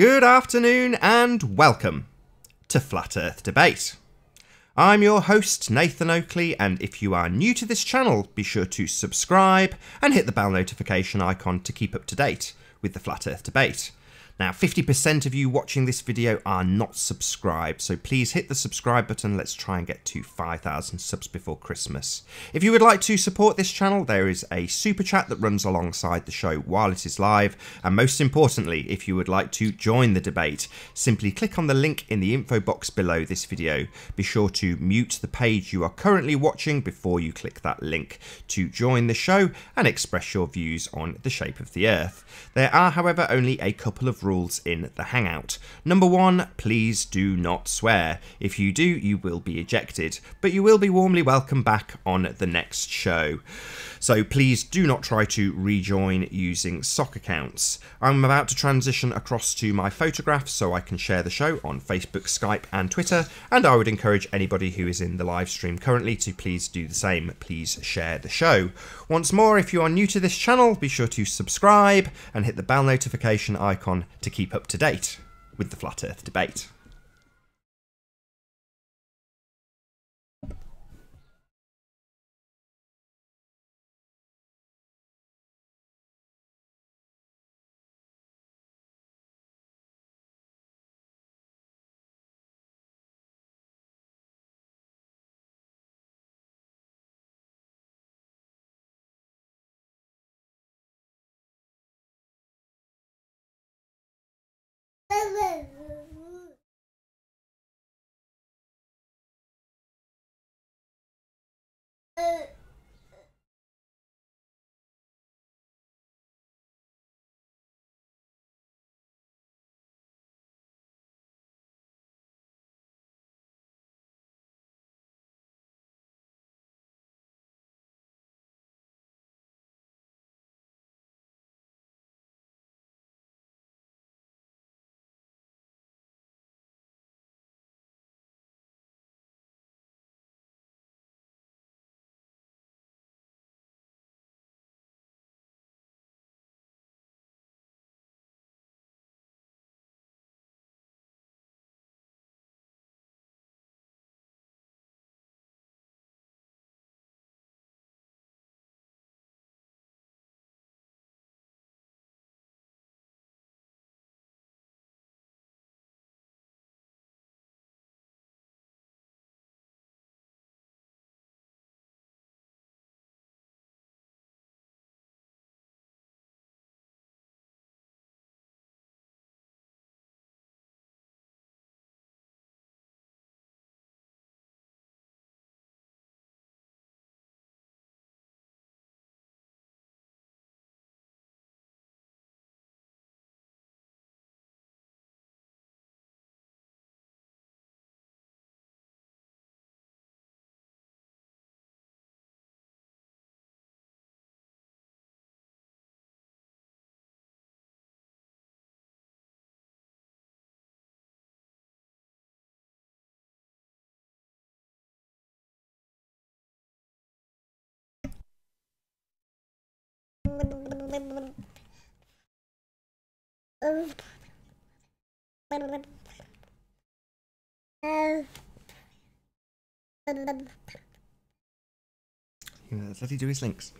Good afternoon and welcome to Flat Earth Debate. I'm your host Nathan Oakley, and if you are new to this channel, be sure to subscribe and hit the bell notification icon to keep up to date with the Flat Earth Debate. Now, 50% of you watching this video are not subscribed, so please hit the subscribe button. Let's try and get to 5,000 subs before Christmas. If you would like to support this channel, there is a super chat that runs alongside the show while it is live. And most importantly, if you would like to join the debate, simply click on the link in the info box below this video. Be sure to mute the page you are currently watching before you click that link to join the show and express your views on the shape of the Earth. There are, however, only a couple of rules in the Hangout. Number one, please do not swear. If you do, you will be ejected, but you will be warmly welcome back on the next show. So please do not try to rejoin using sock accounts. I'm about to transition across to my photographs so I can share the show on Facebook, Skype and Twitter, and I would encourage anybody who is in the live stream currently to please do the same. Please share the show. Once more, if you are new to this channel, be sure to subscribe and hit the bell notification icon to keep up to date with the Flat Earth Debate. Let me do his links.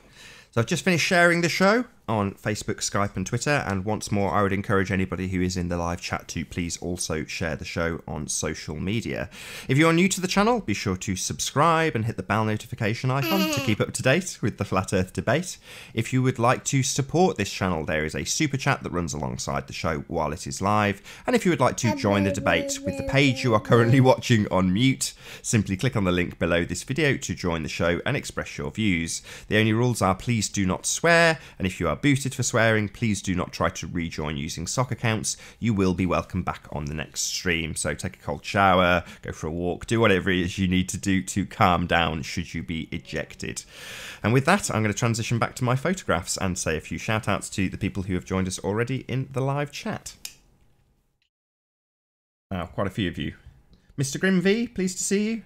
So I've just finished sharing the show on Facebook, Skype and Twitter, and once more I would encourage anybody who is in the live chat to please also share the show on social media. If you are new to the channel, be sure to subscribe and hit the bell notification icon to keep up to date with the Flat Earth Debate. If you would like to support this channel, there is a super chat that runs alongside the show while it is live, and if you would like to join the debate with the page you are currently watching on mute, simply click on the link below this video to join the show and express your views. The only rules are please do not swear, and if you are booted for swearing, please do not try to rejoin using sock accounts. You will be welcome back on the next stream. So take a cold shower, go for a walk, do whatever it is you need to do to calm down should you be ejected. And with that, I'm going to transition back to my photographs and say a few shout outs to the people who have joined us already in the live chat. Wow, quite a few of you. Mr. Grim V, pleased to see you.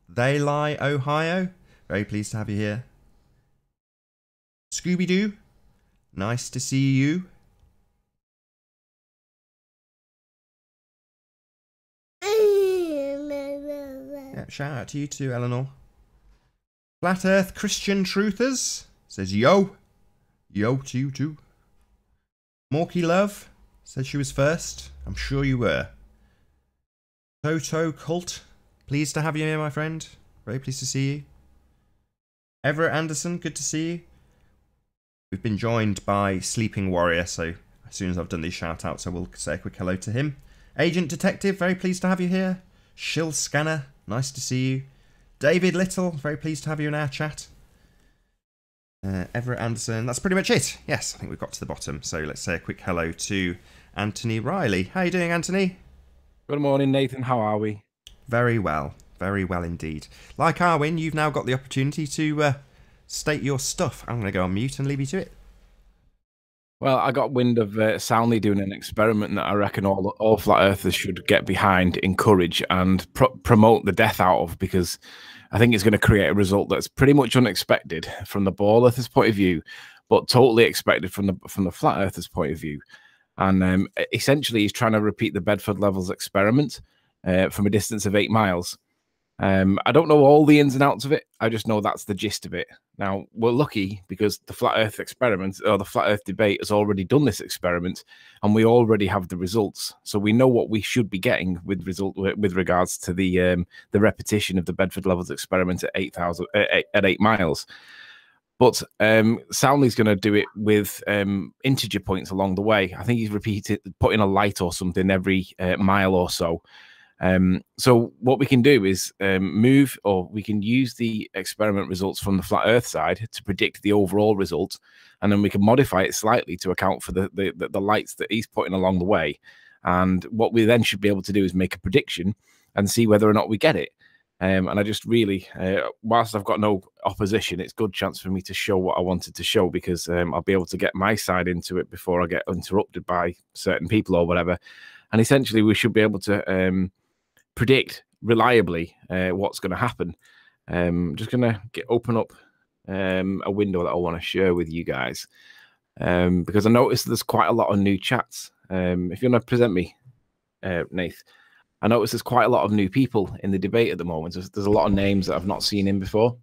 They Lie, Ohio, very pleased to have you here. Scooby-Doo, nice to see you. Yeah, shout out to you too, Eleanor. Flat Earth Christian Truthers says yo. Yo to you too. Morky Love said she was first. I'm sure you were. Toto Cult, pleased to have you here, my friend. Very pleased to see you. Everett Anderson, good to see you. We've been joined by Sleeping Warrior, so as soon as I've done these shout-outs, I will say a quick hello to him. Agent Detective, very pleased to have you here. Shill Scanner, nice to see you. David Little, very pleased to have you in our chat. Everett Anderson, that's pretty much it. Yes, I think we've got to the bottom, so let's say a quick hello to Anthony Riley. How are you doing, Anthony? Good morning, Nathan. How are we? Very well indeed. Like Arwin, you've now got the opportunity to state your stuff. I'm going to go on mute and leave you to it. Well, I got wind of Soundly doing an experiment that I reckon all flat earthers should get behind, encourage, and promote the death out of, because I think it's going to create a result that's pretty much unexpected from the ball earthers' point of view, but totally expected from the flat earthers' point of view. And essentially, he's trying to repeat the Bedford Levels experiment from a distance of 8 miles. I don't know all the ins and outs of it. I just know that's the gist of it. Now, we're lucky because the flat earth experiment, or the flat earth debate, has already done this experiment, and we already have the results. So we know what we should be getting with regards to the repetition of the Bedford Levels experiment at 8 miles. But Soundly's going to do it with integer points along the way. I think he's putting a light or something every mile or so. So what we can do is we can use the experiment results from the flat earth side to predict the overall result, and then we can modify it slightly to account for the lights that he's putting along the way. And what we then should be able to do is make a prediction and see whether or not we get it. And I just really, whilst I've got no opposition, it's a good chance for me to show what I wanted to show, because I'll be able to get my side into it before I get interrupted by certain people or whatever. And essentially, we should be able to predict reliably what's going to happen. Just going to open up a window that I want to share with you guys, because I noticed there's quite a lot of new chats. If you want to present me, Nath, I noticed there's quite a lot of new people in the debate at the moment. There's a lot of names that I've not seen in before.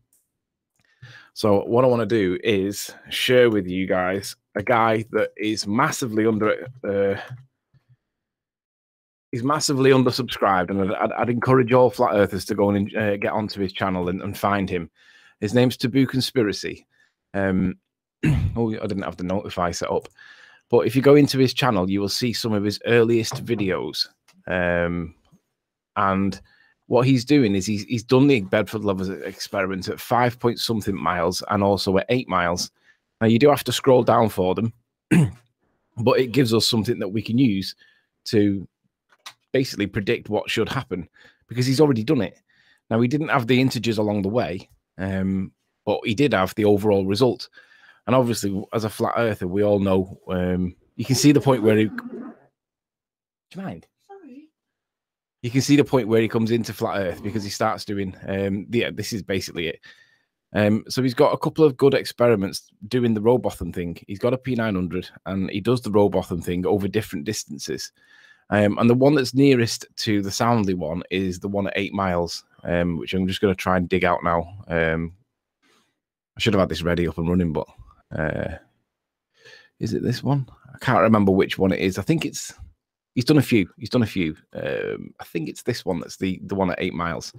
So what I want to do is share with you guys a guy that is massively he's massively undersubscribed, and I'd encourage all flat earthers to go and get onto his channel and find him. His name's Taboo Conspiracy. Oh, I didn't have the notify set up, but if you go into his channel, you will see some of his earliest videos. And what he's doing is he's done the Bedford Levels experiment at 5-point-something miles and also at 8 miles. Now, you do have to scroll down for them, but it gives us something that we can use to basically predict what should happen, because he's already done it. Now, he didn't have the integers along the way, but he did have the overall result. And obviously, as a flat earther, we all know you can see the point where he... Do you mind? Sorry. You can see the point where he comes into flat earth, because he starts doing... yeah, this is basically it. So he's got a couple of good experiments doing the Robotham thing. He's got a P900, and he does the Robotham thing over different distances. And the one that's nearest to the Soundly one is the one at 8 miles, which I'm just going to try and dig out now. I should have had this ready up and running, but is it this one? I can't remember which one it is. I think it's... He's done a few. I think it's this one that's the one at 8 miles.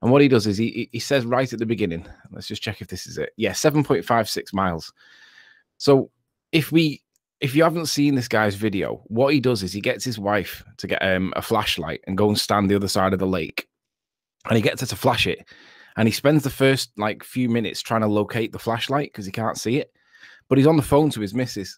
And what he does is he says right at the beginning, let's just check if this is it. Yeah, 7.56 miles. So if you haven't seen this guy's video, what he does is he gets his wife to get a flashlight and go and stand the other side of the lake. And he gets her to flash it. And he spends the first few minutes trying to locate the flashlight because he can't see it. But he's on the phone to his missus.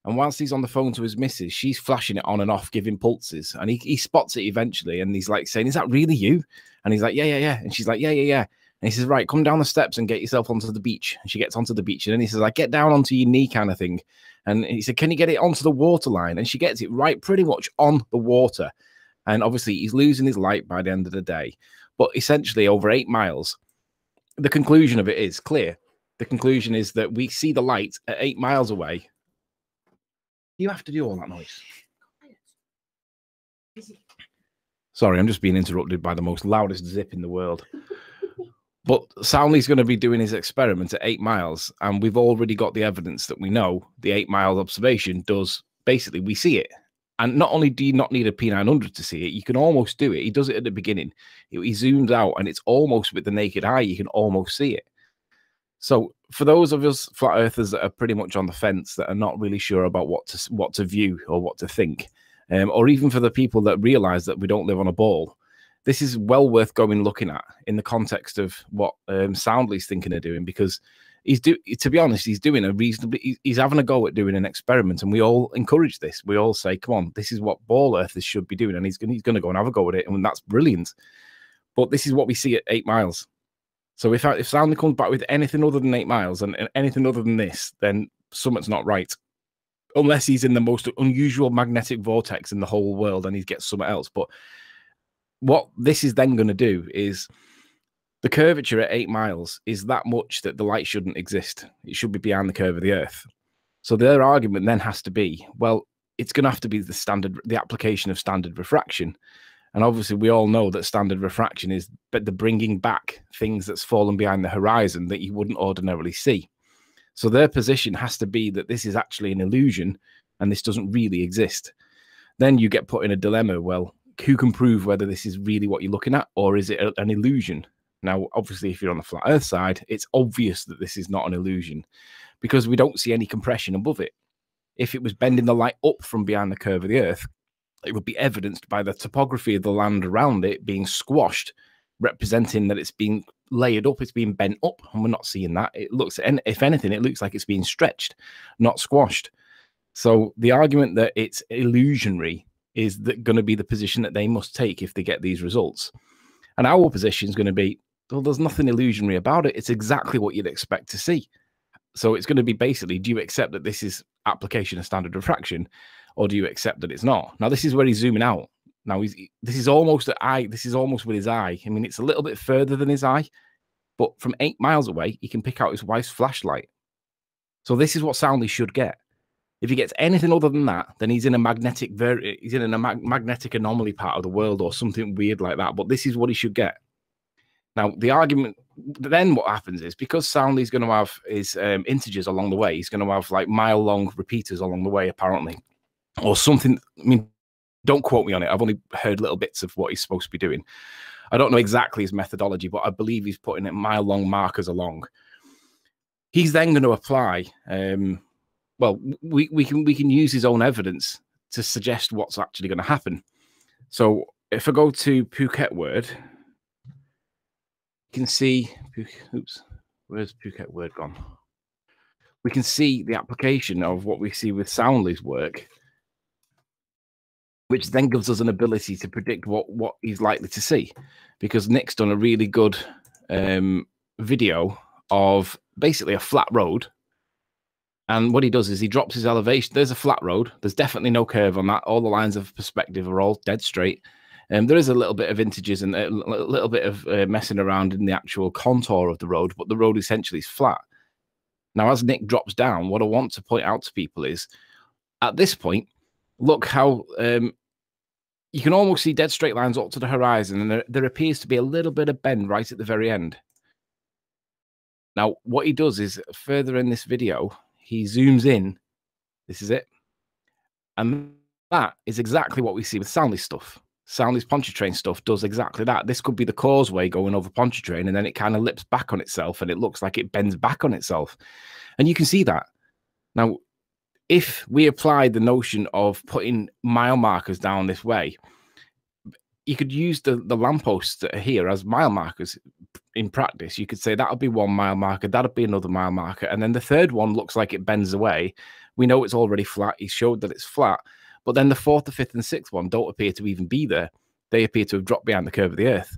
And whilst he's on the phone to his missus, she's flashing it on and off, giving pulses. And he spots it eventually. And he's saying, "Is that really you?" And he's like, "Yeah, yeah, yeah." And she's like, "Yeah, yeah, yeah." And he says, "Right, come down the steps and get yourself onto the beach." And she gets onto the beach. And then he says, "Like, get down onto your knee," kind of thing. And he said, "Can you get it onto the water line?" And she gets it right pretty much on the water. And obviously, he's losing his light by the end of the day. But essentially, over 8 miles, the conclusion of it is clear. The conclusion is that we see the light at 8 miles away. You have to do all that noise. Sorry, I'm just being interrupted by the most loudest zip in the world. But Soundly's going to be doing his experiment at 8 miles, and we've already got the evidence that we know the 8-mile observation does. Basically, we see it. And not only do you not need a P900 to see it, you can almost do it. He does it at the beginning. He zooms out, and it's almost with the naked eye. You can almost see it. So for those of us flat earthers that are pretty much on the fence, that are not really sure about what to view or what to think, or even for the people that realize that we don't live on a ball, this is well worth going looking at in the context of what Soundly's thinking of doing, because to be honest, he's doing a reasonably, he's having a go at doing an experiment, and we all encourage this. We all say, come on, this is what ball earthers should be doing, and he's going to go and have a go at it, and that's brilliant. But this is what we see at 8 miles. So if Soundly comes back with anything other than 8 miles and anything other than this, then something's not right. Unless he's in the most unusual magnetic vortex in the whole world and he gets something else. But what this is then going to do is the curvature at 8 miles is that much that the light shouldn't exist. It should be behind the curve of the Earth. So their argument then has to be, well, it's going to have to be the application of standard refraction. And obviously, we all know that standard refraction is the bringing back things that's fallen behind the horizon that you wouldn't ordinarily see. So their position has to be that this is actually an illusion and this doesn't really exist. Then you get put in a dilemma. Well, who can prove whether this is really what you're looking at, or is it an illusion? Now, obviously, if you're on the flat Earth side, it's obvious that this is not an illusion because we don't see any compression above it. If it was bending the light up from behind the curve of the Earth, it would be evidenced by the topography of the land around it being squashed, representing that it's being layered up, it's being bent up, and we're not seeing that. It looks, and if anything, it looks like it's being stretched, not squashed. So the argument that it's illusionary is going to be the position that they must take if they get these results. And our position is going to be, well, there's nothing illusionary about it. It's exactly what you'd expect to see. So it's going to be basically, do you accept that this is application of standard refraction, or do you accept that it's not? Now, this is where he's zooming out. Now, this is almost with his eye. I mean, it's a little bit further than his eye, but from 8 miles away, he can pick out his wife's flashlight. So this is what Soundly should get. If he gets anything other than that, then he's in a magnetic anomaly part of the world or something weird like that. But this is what he should get. Now, the argument, then what happens is, because Soundly's going to have his integers along the way, he's going to have like mile-long repeaters along the way, apparently, or something. I mean, don't quote me on it. I've only heard little bits of what he's supposed to be doing. I don't know exactly his methodology, but I believe he's putting it mile-long markers along. He's then going to apply. Well, we can use his own evidence to suggest what's actually going to happen. So if I go to Phuket Word, you can see, oops, where's Phuket Word gone? We can see the application of what we see with Soundly's work, which then gives us an ability to predict what he's likely to see, because Nick's done a really good video of basically a flat road. And what he does is he drops his elevation. There's a flat road. There's definitely no curve on that. All the lines of perspective are all dead straight. There is a little bit of integers and a little bit of messing around in the actual contour of the road, but the road essentially is flat. Now, as Nick drops down, what I want to point out to people is, at this point, look how you can almost see dead straight lines up to the horizon, and there appears to be a little bit of bend right at the very end. Now, what he does is, further in this video, he zooms in. This is it. And that is exactly what we see with Soundly's stuff. Soundly's Pontchartrain stuff does exactly that. This could be the causeway going over Pontchartrain, and then it kind of lips back on itself, and it looks like it bends back on itself. And you can see that. Now, if we applied the notion of putting mile markers down this way, you could use the lampposts that are here as mile markers in practice. You could say that'll be 1 mile marker, that'll be another mile marker, and then the third one looks like it bends away. We know it's already flat. He showed that it's flat, but then the 4th, the 5th, and 6th one don't appear to even be there. They appear to have dropped behind the curve of the Earth.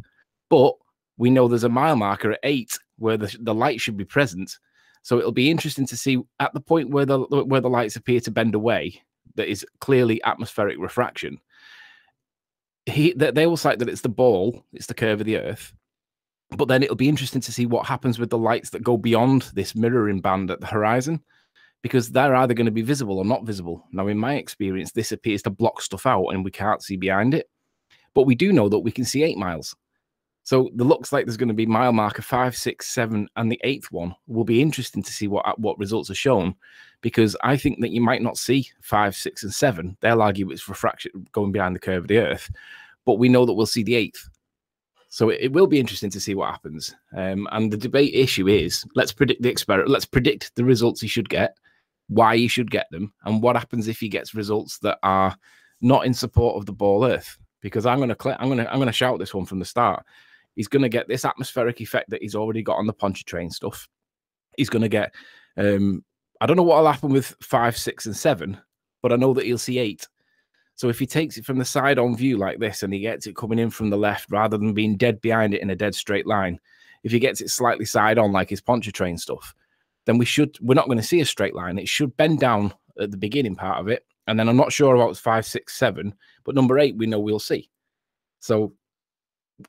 But we know there's a mile marker at 8 where the light should be present. So it'll be interesting to see at the point where the lights appear to bend away, that is clearly atmospheric refraction. They will cite that it's the ball, it's the curve of the Earth. But then it'll be interesting to see what happens with the lights that go beyond this mirroring band at the horizon, because they're either going to be visible or not visible. Now, in my experience, this appears to block stuff out and we can't see behind it. but we do know that we can see 8 miles. So it looks like there's going to be mile marker 5, 6, 7, and the 8th one. Will be interesting to see what results are shown, because I think that you might not see 5, 6, and 7. They'll argue it's refraction going behind the curve of the Earth, but we know that we'll see the 8th. So it will be interesting to see what happens. And the debate issue is, let's predict the experiment. Let's predict the results he should get, why he should get them, and what happens if he gets results that are not in support of the ball Earth. Because I'm going to shout this one from the start. He's going to get this atmospheric effect that he's already got on the Pontchartrain stuff. He's going to get, I don't know what will happen with 5, 6, and 7, but I know that he'll see 8. So if he takes it from the side-on view like this and he gets it coming in from the left rather than being dead behind it in a dead straight line, if he gets it slightly side-on like his Pontchartrain stuff, then we're not going to see a straight line. It should bend down at the beginning part of it. And then I'm not sure about 5, 6, 7, but number 8 we know we'll see. So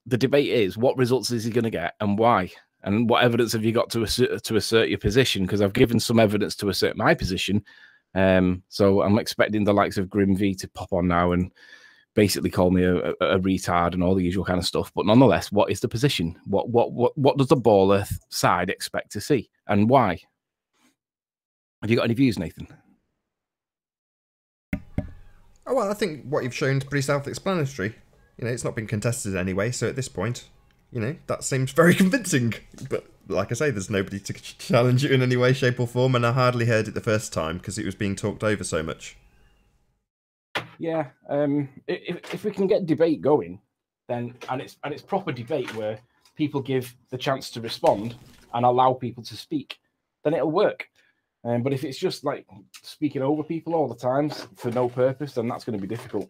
the debate is, what results is he going to get and why? And what evidence have you got to assert your position? Because I've given some evidence to assert my position. So I'm expecting the likes of Grim V to pop on now and basically call me a retard and all the usual kind of stuff. But nonetheless, what is the position? What does the ball Earth side expect to see and why? Have you got any views, Nathan? Oh, well, I think what you've shown is pretty self-explanatory. You know, it's not been contested anyway, so at this point, you know, that seems very convincing. But like I say, there's nobody to challenge it in any way, shape or form, and I hardly heard it the first time because it was being talked over so much. Yeah, if we can get debate going, then and it's proper debate where people give the chance to respond and allow people to speak, then it'll work. But if it's just like speaking over people all the time for no purpose, then that's going to be difficult.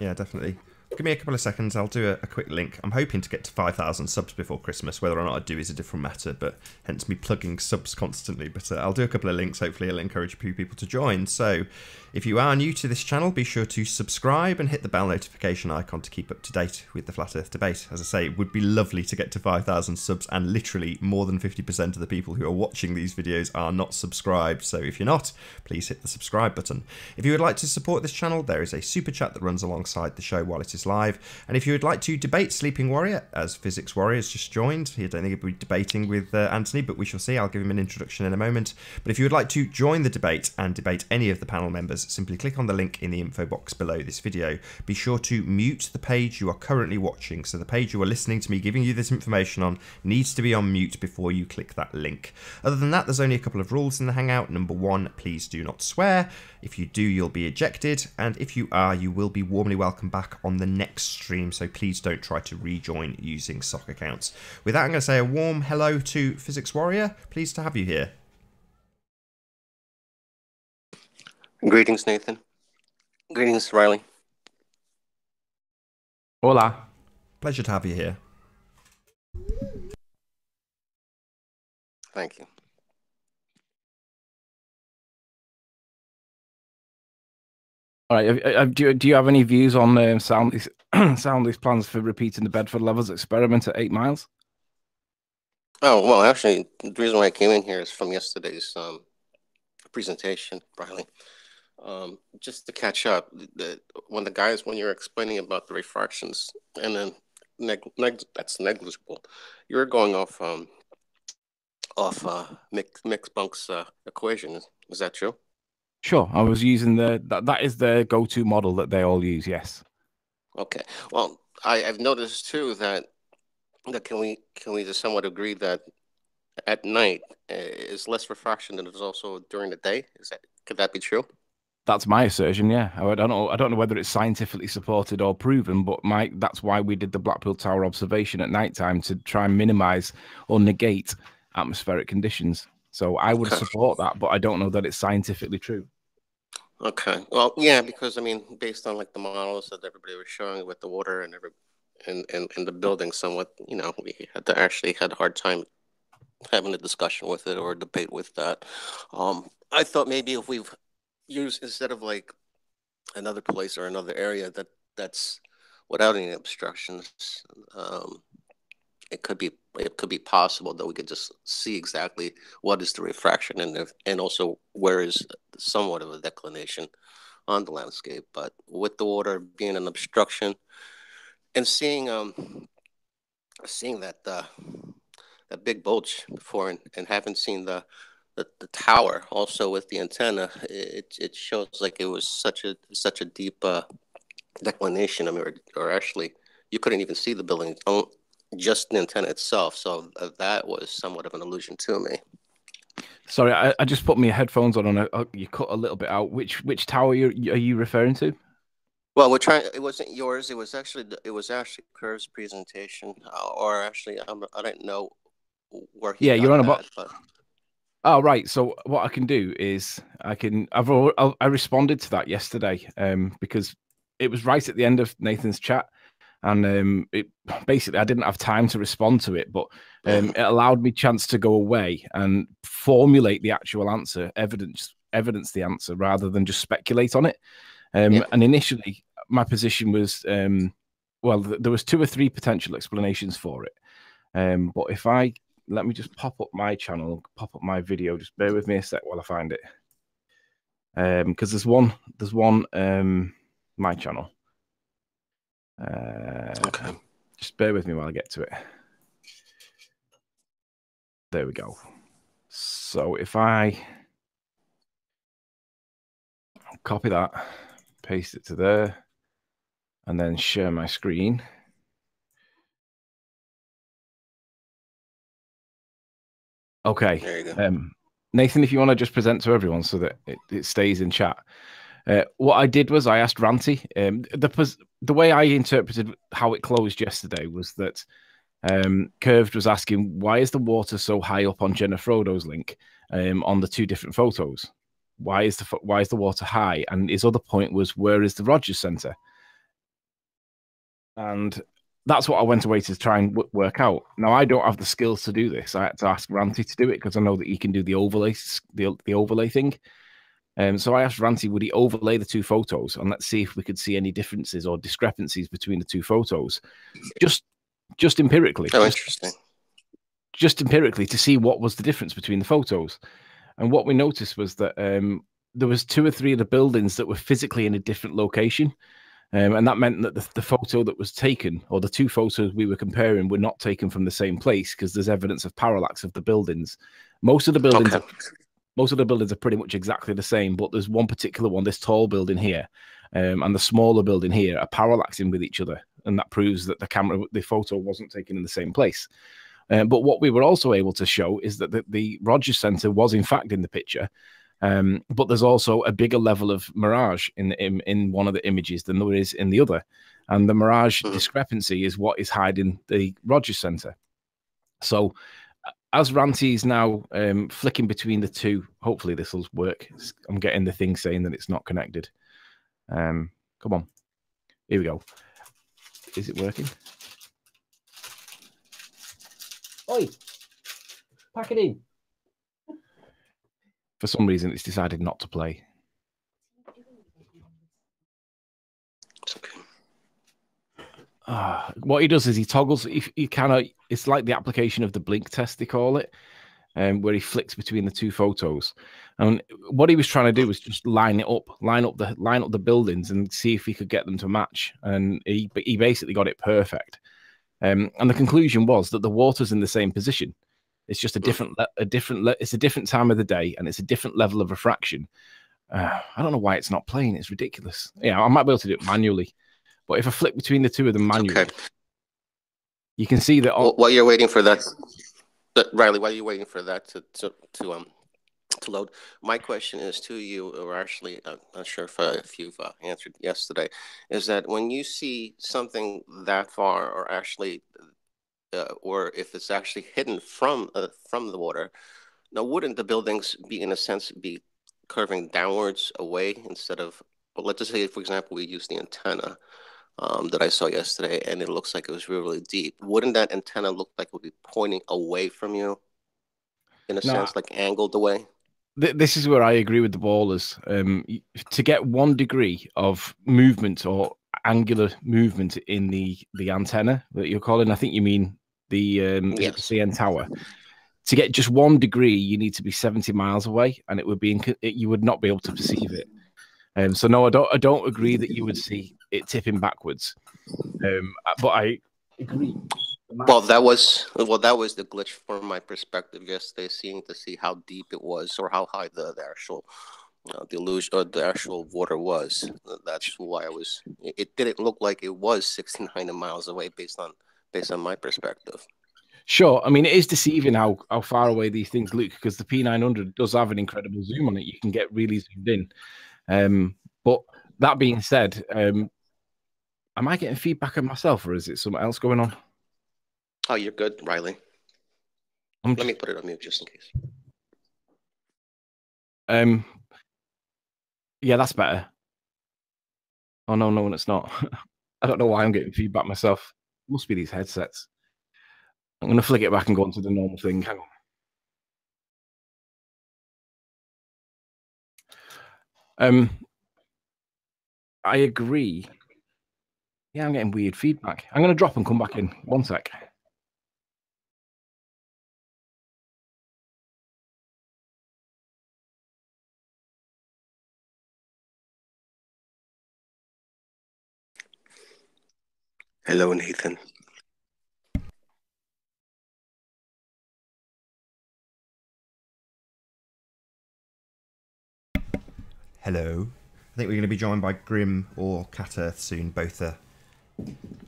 Yeah, definitely. Give me a couple of seconds, I'll do a quick link. I'm hoping to get to 5,000 subs before Christmas. Whether or not I do is a different matter, but hence me plugging subs constantly. But I'll do a couple of links, hopefully it'll encourage a few people to join. So if you are new to this channel, be sure to subscribe and hit the bell notification icon to keep up to date with the Flat Earth debate. As I say, it would be lovely to get to 5,000 subs, and literally more than 50% of the people who are watching these videos are not subscribed. So if you're not, please hit the subscribe button. If you would like to support this channel, there is a super chat that runs alongside the show while it is live. And if you would like to debate Sleeping Warrior, as Physics Warrior has just joined, I don't think he'll be debating with Anthony, but we shall see. I'll give him an introduction in a moment. But if you would like to join the debate and debate any of the panel members, simply click on the link in the info box below this video. Be sure to mute the page you are currently watching. So the page you are listening to me giving you this information on needs to be on mute before you click that link. Other than that, there's only a couple of rules in the Hangout. Number 1, please do not swear. If you do, you'll be ejected. And if you are, you will be warmly welcome back on the next stream. So please don't try to rejoin using sock accounts. With that, I'm going to say a warm hello to Physics Warrior. Pleased to have you here. Greetings, Nathan. Greetings, Riley. Hola. Pleasure to have you here. Thank you. All right. Do you have any views on Soundly's plans for repeating the Bedford Levels experiment at 8 miles? Oh, well, actually, the reason why I came in here is from yesterday's presentation, Riley. Just to catch up, when you're explaining about the refractions, and then that's negligible, you're going off Mix-Bunk's equation. Is that true? Sure, I was using that is the go-to model that they all use. Yes. Okay. Well, I've noticed too that can we just somewhat agree that at night is less refraction than it is also during the day? Could that be true? That's my assertion. Yeah, I don't know whether it's scientifically supported or proven, but that's why we did the Blackpool Tower observation at nighttime, to try and minimize or negate atmospheric conditions. So I would support that, but I don't know that it's scientifically true. Okay. Well, yeah, because I mean, based on like the models that everybody was showing with the water and the building, somewhat, you know, we had a hard time having a discussion with it or a debate with that. I thought maybe if we've used, instead of like another place or another area that's without any obstructions, it could be possible that we could just see exactly what is the refraction and also where is somewhat of a declination on the landscape. But with the water being an obstruction, and seeing that that big bulge before, and haven't seen the tower also with the antenna. It shows like it was such a deep declination. I mean, or actually, you couldn't even see the building, just the antenna itself. So that was somewhat of an illusion to me. Sorry, I just put my headphones on, and you cut a little bit out. Which tower are you referring to? Well, we're trying. It wasn't yours. It was actually Curve's presentation, or actually, I don't know where he Yeah, you're got on that, about. but Oh, right. So what I can do is I responded to that yesterday, because it was right at the end of Nathan's chat, and it basically I didn't have time to respond to it, but it allowed me chance to go away and formulate the actual answer, evidence the answer, rather than just speculate on it. yeah. And initially, my position was, well, there was 2 or 3 potential explanations for it. But if let me just pop up my channel, pop up my video. Just bear with me a sec while I find it. Because there's one, my channel. Okay. Just bear with me while I get to it. There we go. So if I copy that, paste it to there, and then share my screen. Okay. There you go. Nathan, if you want to just present to everyone so that it stays in chat. What I did was I asked Ranty. The way I interpreted how it closed yesterday was that Curved was asking, why is the water so high up on Jenna Frodo's link on the 2 different photos? Why is the water high? And his other point was, where is the Rogers Centre? And that's what I went away to try and work out. Now, I don't have the skills to do this. I had to ask Ranty to do it because I know that he can do the overlay thing. So I asked Ranty, would he overlay the 2 photos, and let's see if we could see any differences or discrepancies between the 2 photos, just empirically. Oh, interesting. Just empirically, to see what was the difference between the photos. And what we noticed was that there was 2 or 3 of the buildings that were physically in a different location. And that meant that the photo that was taken, or the 2 photos we were comparing, were not taken from the same place, because there's evidence of parallax of the buildings. Most of the buildings, are pretty much exactly the same, but there's one particular one, this tall building here, and the smaller building here, are parallaxing with each other, and that proves that the photo wasn't taken in the same place. But what we were also able to show is that the Rogers Centre was in fact in the picture. But there's also a bigger level of mirage in one of the images than there is in the other. And the mirage discrepancy is what is hiding the Rogers Centre. So as Ranty is now flicking between the 2, hopefully this will work. I'm getting the thing saying that it's not connected. Come on. Here we go. Is it working? Oi! Pack it in. For some reason, it's decided not to play. It's okay. What he does is he toggles. It's like the application of the blink test, they call it, where he flicks between the 2 photos. And what he was trying to do was just line up the buildings and see if he could get them to match. And he basically got it perfect. And the conclusion was that the water's in the same position. It's just it's a different time of the day, and it's a different level of refraction. I don't know why it's not playing. It's ridiculous. Yeah, I might be able to do it manually, but if I flick between the 2 of them manually, you can see that. While you're waiting for that, Riley, while you're waiting for that to load, my question is to you, or actually, I'm not sure if you've answered yesterday, is that when you see something that far, or actually. Or if it's actually hidden from the water. Now, wouldn't the buildings be, in a sense, be curving downwards away instead of, well, let's just say, for example, we use the antenna that I saw yesterday, and it looks like it was really, really deep. Wouldn't that antenna look like it would be pointing away from you, in a sense, like angled away? This is where I agree with the ballers. To get 1 degree of movement or angular movement in the antenna that you're calling, I think you mean the CN tower. To get just 1 degree, you need to be 70 miles away, and it would be you would not be able to perceive it. So no, I don't agree that you would see it tipping backwards. But I agree. Well, that was the glitch from my perspective yesterday, seeing to see how deep it was or how high the actual deluge or the actual water was. That's why it didn't look like it was 69 miles away based on my perspective. Sure, I mean it is deceiving how far away these things look, because the P900 does have an incredible zoom on it. You can get really zoomed in. But that being said, am I getting feedback on myself, or is it something else going on? Oh, you're good, Riley. Let me put it on mute just in case. Yeah, that's better. Oh no, it's not. I don't know why I'm getting feedback myself. It must be these headsets. I'm gonna flick it back and go into the normal thing. Hang on. I agree. Yeah, I'm getting weird feedback. I'm gonna drop and come back in. One sec. Hello, Nathan. Hello. I think we're going to be joined by Grim or Cat Earth soon. Both are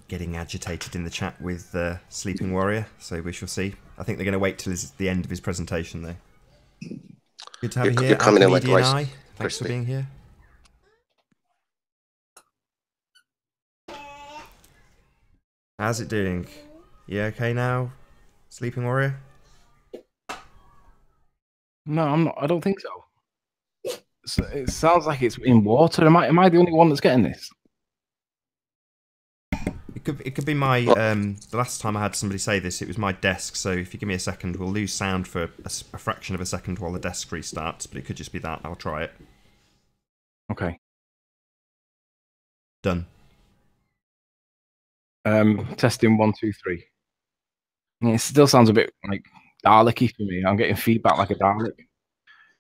getting agitated in the chat with Sleeping Warrior, so we shall see. I think they're going to wait till the end of his presentation, though. Good to have you here. You're coming in like Comedian rice. Eye. Thanks for being here. How's it doing? You okay now, Sleeping Warrior? No, I'm not. I don't think so. It sounds like it's in water. Am I the only one that's getting this? It could be my the last time I had somebody say this, it was my desk. So if you give me a second, we'll lose sound for a fraction of a second while the desk restarts. But it could just be that. I'll try it. Okay. Done. Testing 1, 2, 3. Yeah, it still sounds a bit like Dalek-y for me. I'm getting feedback like a Dalek.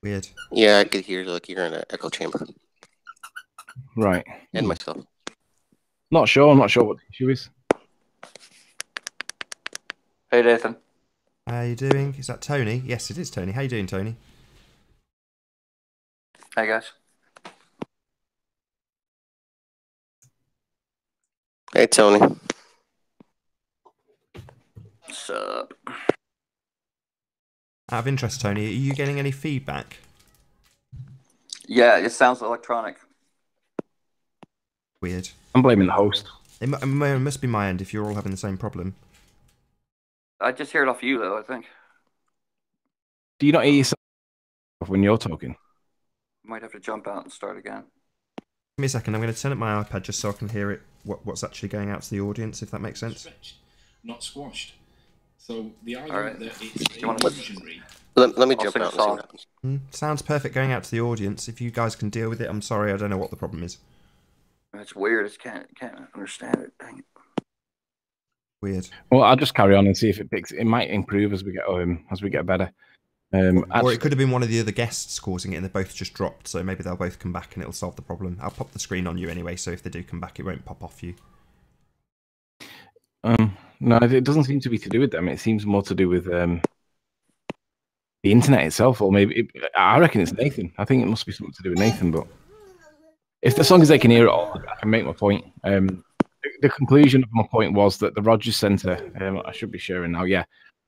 Weird. Yeah, I could hear like you're in an echo chamber. Right. And myself. Not sure. I'm not sure what the issue is. Hey, Nathan. How you doing? Is that Tony? Yes, it is Tony. How you doing, Tony? Hey, guys. Hey, Tony. What's up? Out of interest, Tony, are you getting any feedback? Yeah, it sounds electronic. Weird. I'm blaming the host. It must be my end if you're all having the same problem. I just hear it off you, though, I think. Do you not hear yourself when you're talking? Might have to jump out and start again. Give me a second. I'm going to turn up my iPad just so I can hear it. What's actually going out to the audience, if that makes sense. Stretched, not squashed. So the argument that it's illusionary. Let me jump out and see what happens. Sounds perfect going out to the audience. If you guys can deal with it, I'm sorry. I don't know what the problem is. It's weird. I just can't understand it. Dang it. Weird. Well, I'll just carry on and see if it picks. It might improve as we get better. Or it could have been one of the other guests causing it, and they both just dropped. So maybe they'll both come back, and it'll solve the problem. I'll pop the screen on you anyway, so if they do come back, it won't pop off you. No, it doesn't seem to be to do with them. It seems more to do with the internet itself, or maybe I reckon it's Nathan. I think it must be something to do with Nathan. But if the song is they can hear it all, I can make my point. The conclusion of my point was that the Rogers Centre, I should be sharing now. Yeah,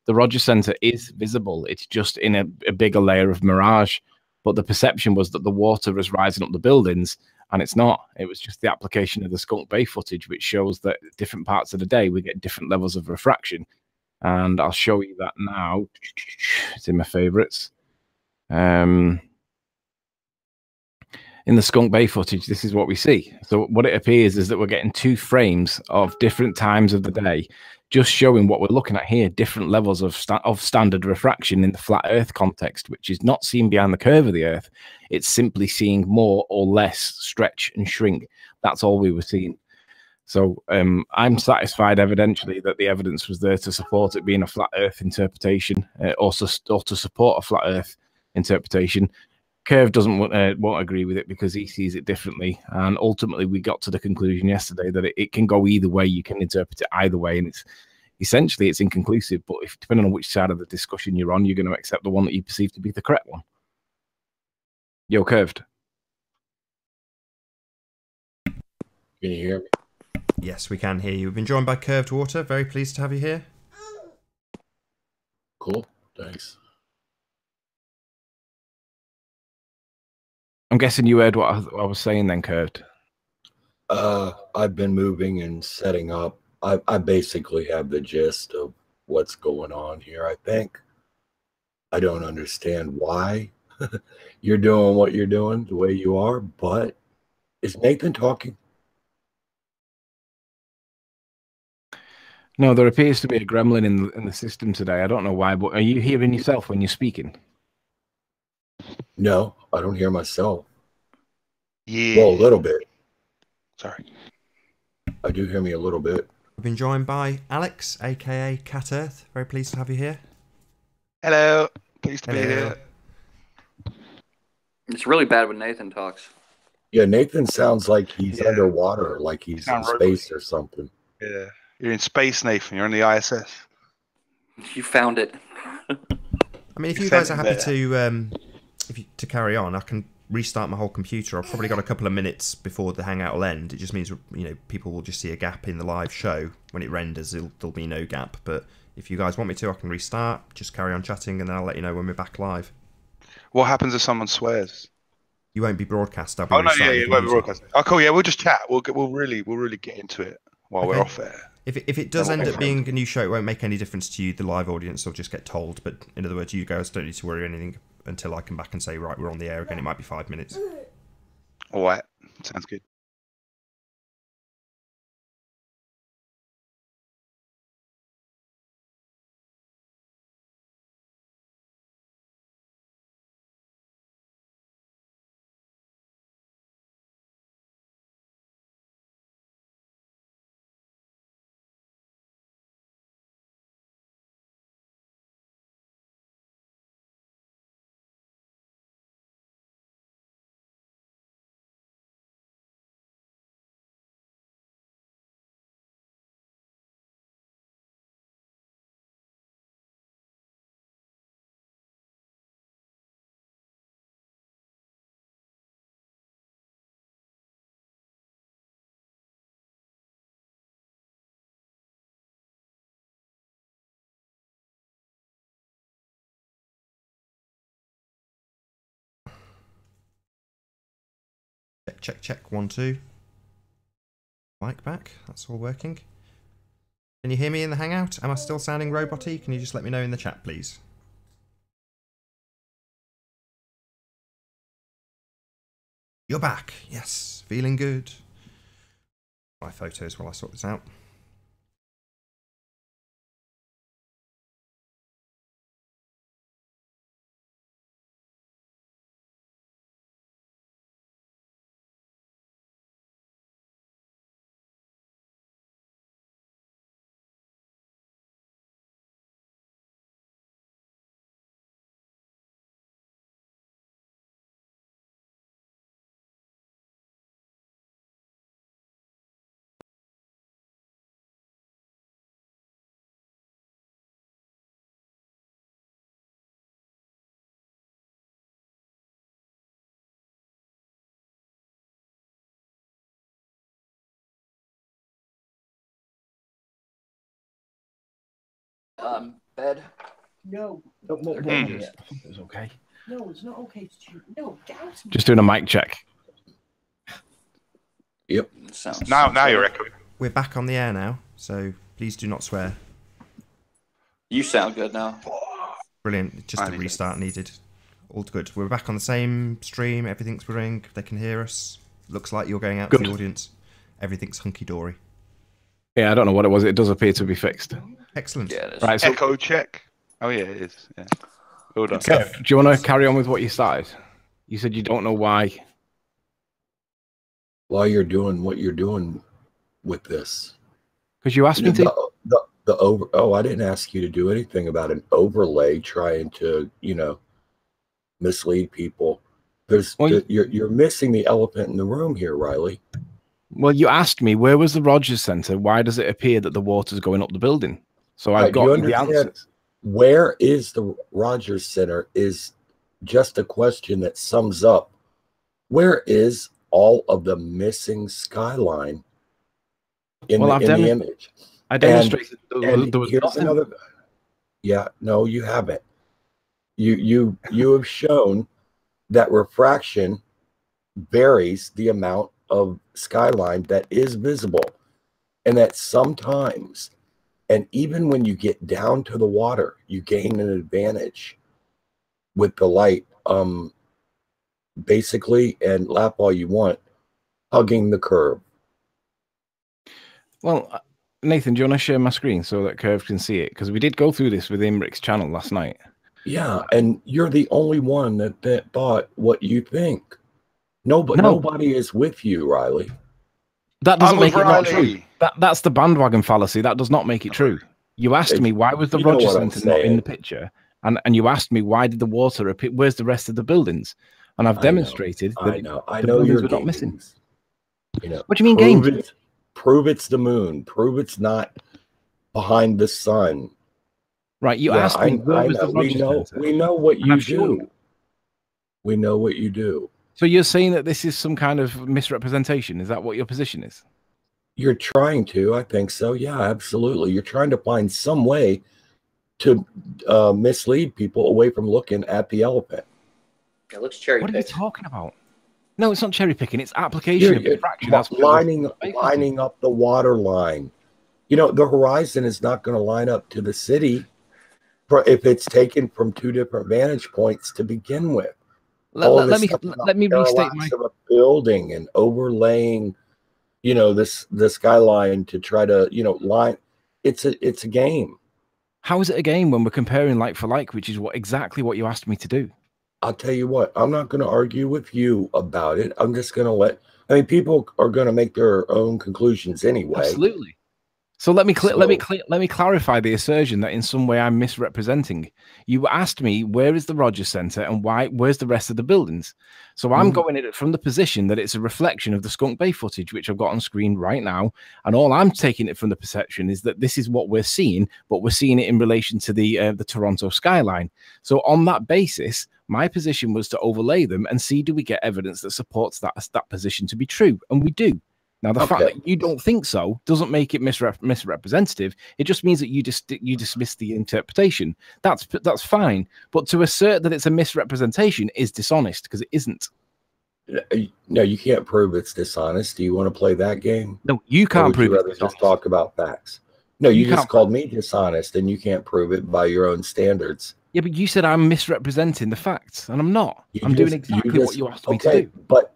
the Rogers Centre is visible. It's just in a bigger layer of mirage. But the perception was that the water was rising up the buildings, and it's not. It was just the application of the Skunk Bay footage, which shows that different parts of the day we get different levels of refraction. And I'll show you that now. It's in my favorites. In the Skunk Bay footage, this is what we see. So what it appears is that we're getting 2 frames of different times of the day, just showing what we're looking at here, different levels of standard refraction in the flat Earth context, which is not seen behind the curve of the Earth. It's simply seeing more or less stretch and shrink. That's all we were seeing. So I'm satisfied evidentially that the evidence was there to support it being a flat Earth interpretation, or to support a flat Earth interpretation. Curve doesn't won't agree with it because he sees it differently, and ultimately we got to the conclusion yesterday that it can go either way. You can interpret it either way, and it's essentially it's inconclusive. But if depending on which side of the discussion you're on, you're going to accept the one that you perceive to be the correct one. Yo, Curved. Can you hear me? Yes, we can hear you. We've been joined by Curved Water. Very pleased to have you here. Cool. Thanks. I'm guessing you heard what I was saying then, Curved. I've been moving and setting up. I basically have the gist of what's going on here, I think. I don't understand why you're doing what you're doing the way you are, but is Nathan talking? No, there appears to be a gremlin in the system today. I don't know why, but are you hearing yourself when you're speaking? No, I don't hear myself. Yeah. Well, a little bit. Sorry. I do hear me a little bit. We've been joined by Alex, aka Cat Earth. Very pleased to have you here. Hello. Pleased to be Hello. here. It's really bad when Nathan talks. Yeah, Nathan sounds like he's Yeah. underwater, like he's in Sound space or something. Yeah. You're in space, Nathan. You're on the ISS. You found it. I mean, if You you guys sent are it happy to carry on, I can restart my whole computer. I've probably got a couple of minutes before the hangout will end. It just means, you know, people will just see a gap in the live show when it renders. There'll be no gap. But if you guys want me to, I can restart. Just carry on chatting, and then I'll let you know when we're back live. What happens if someone swears? You won't be broadcast. I'll be Oh no, yeah, restarting yeah, the we'll be computer. broadcasting. Oh, cool. Yeah, we'll just chat. We'll really get into it while we're Okay. off air. If it does end up being a new show, it won't make any difference to you. The live audience will just get told. But in other words, you guys don't need to worry anything until I come back and say, right, we're on the air again. It might be 5 minutes. All right. Sounds good. Check. 1, 2. Mic back. That's all working. Can you hear me in the hangout? Am I still sounding roboty? Can you just let me know in the chat, please? You're back. Yes. Feeling good. My photos while I sort this out. Bed. No. They're getting it. It's okay. No, it's not okay. No, get out. Just doing a mic check. Yep. Now you're echoing. We're back on the air now, so please do not swear. You sound good now. Brilliant. Just a restart needed. All good. We're back on the same stream. Everything's running. They can hear us. Looks like you're going out to the audience. Everything's hunky-dory. Yeah, I don't know what it was. It does appear to be fixed. Excellent. Yeah, it is. Right, so Echo check. Oh yeah, it is. Yeah. Hold on. Kev, do you want to carry on with what you started? You said you don't know why. Why you're doing what you're doing with this? Because you asked me to. I didn't ask you to do anything about an overlay trying to, mislead people. You're missing the elephant in the room here, Riley. Well, you asked me where was the Rogers Centre. Why does it appear that the water's going up the building? So I've got you the answers. Where is the Rogers Center is just a question that sums up where is all of the missing skyline in the image. I demonstrated there was here's another. Yeah, no, you haven't. You have shown that refraction varies the amount of skyline that is visible, and that sometimes, and even when you get down to the water, you gain an advantage with the light. Basically, and laugh all you want, hugging the curve. Well, Nathan, do you want to share my screen so that Curve can see it? Because we did go through this with Imrich's channel last night. Yeah, and you're the only one that thought what you think. Nobody is with you, Riley. That doesn't make it not true. That's the bandwagon fallacy. That does not make it true. You asked me why was the Rogers Centre not in the picture, and you asked me why did the water appear? Where's the rest of the buildings? And I've demonstrated that I know you're not missing. You know, what do you mean games? Prove it's the moon. Prove it's not behind the sun. Right. You asked me where was the Rogers Centre. We know what you do. We know what you do. So you're saying that this is some kind of misrepresentation? Is that what your position is? You're trying to. I think so. Yeah, absolutely. You're trying to find some way to mislead people away from looking at the elephant. It looks cherry picked. What are you talking about? No, it's not cherry picking. It's application of refraction. That's lining up the water line. You know, the horizon is not going to line up to the city if it's taken from two different vantage points to begin with. Let me restate my of a building and overlaying, you know, the skyline to try to, you know, line. It's a game. How is it a game when we're comparing like for like, which is exactly what you asked me to do? I'll tell you what, I'm not going to argue with you about it. I'm just going to I mean, people are going to make their own conclusions anyway. Absolutely. So let me clarify the assertion that in some way I'm misrepresenting. You asked me where is the Rogers Centre and where's the rest of the buildings. So I'm going at it from the position that it's a reflection of the Skunk Bay footage, which I've got on screen right now. And all I'm taking it from the perception is that this is what we're seeing, but we're seeing it in relation to the Toronto skyline. So on that basis, my position was to overlay them and see do we get evidence that supports that position to be true, and we do. Now, the fact that you don't think so doesn't make it misrepresentative. It just means that you dismiss the interpretation. That's fine. But to assert that it's a misrepresentation is dishonest because it isn't. No, you can't prove it's dishonest. Do you want to play that game? No, you can't prove it. Just talk about facts. No, you just called me dishonest, and you can't prove it by your own standards. Yeah, but you said I'm misrepresenting the facts, and I'm not. I'm doing exactly what you asked me to do. But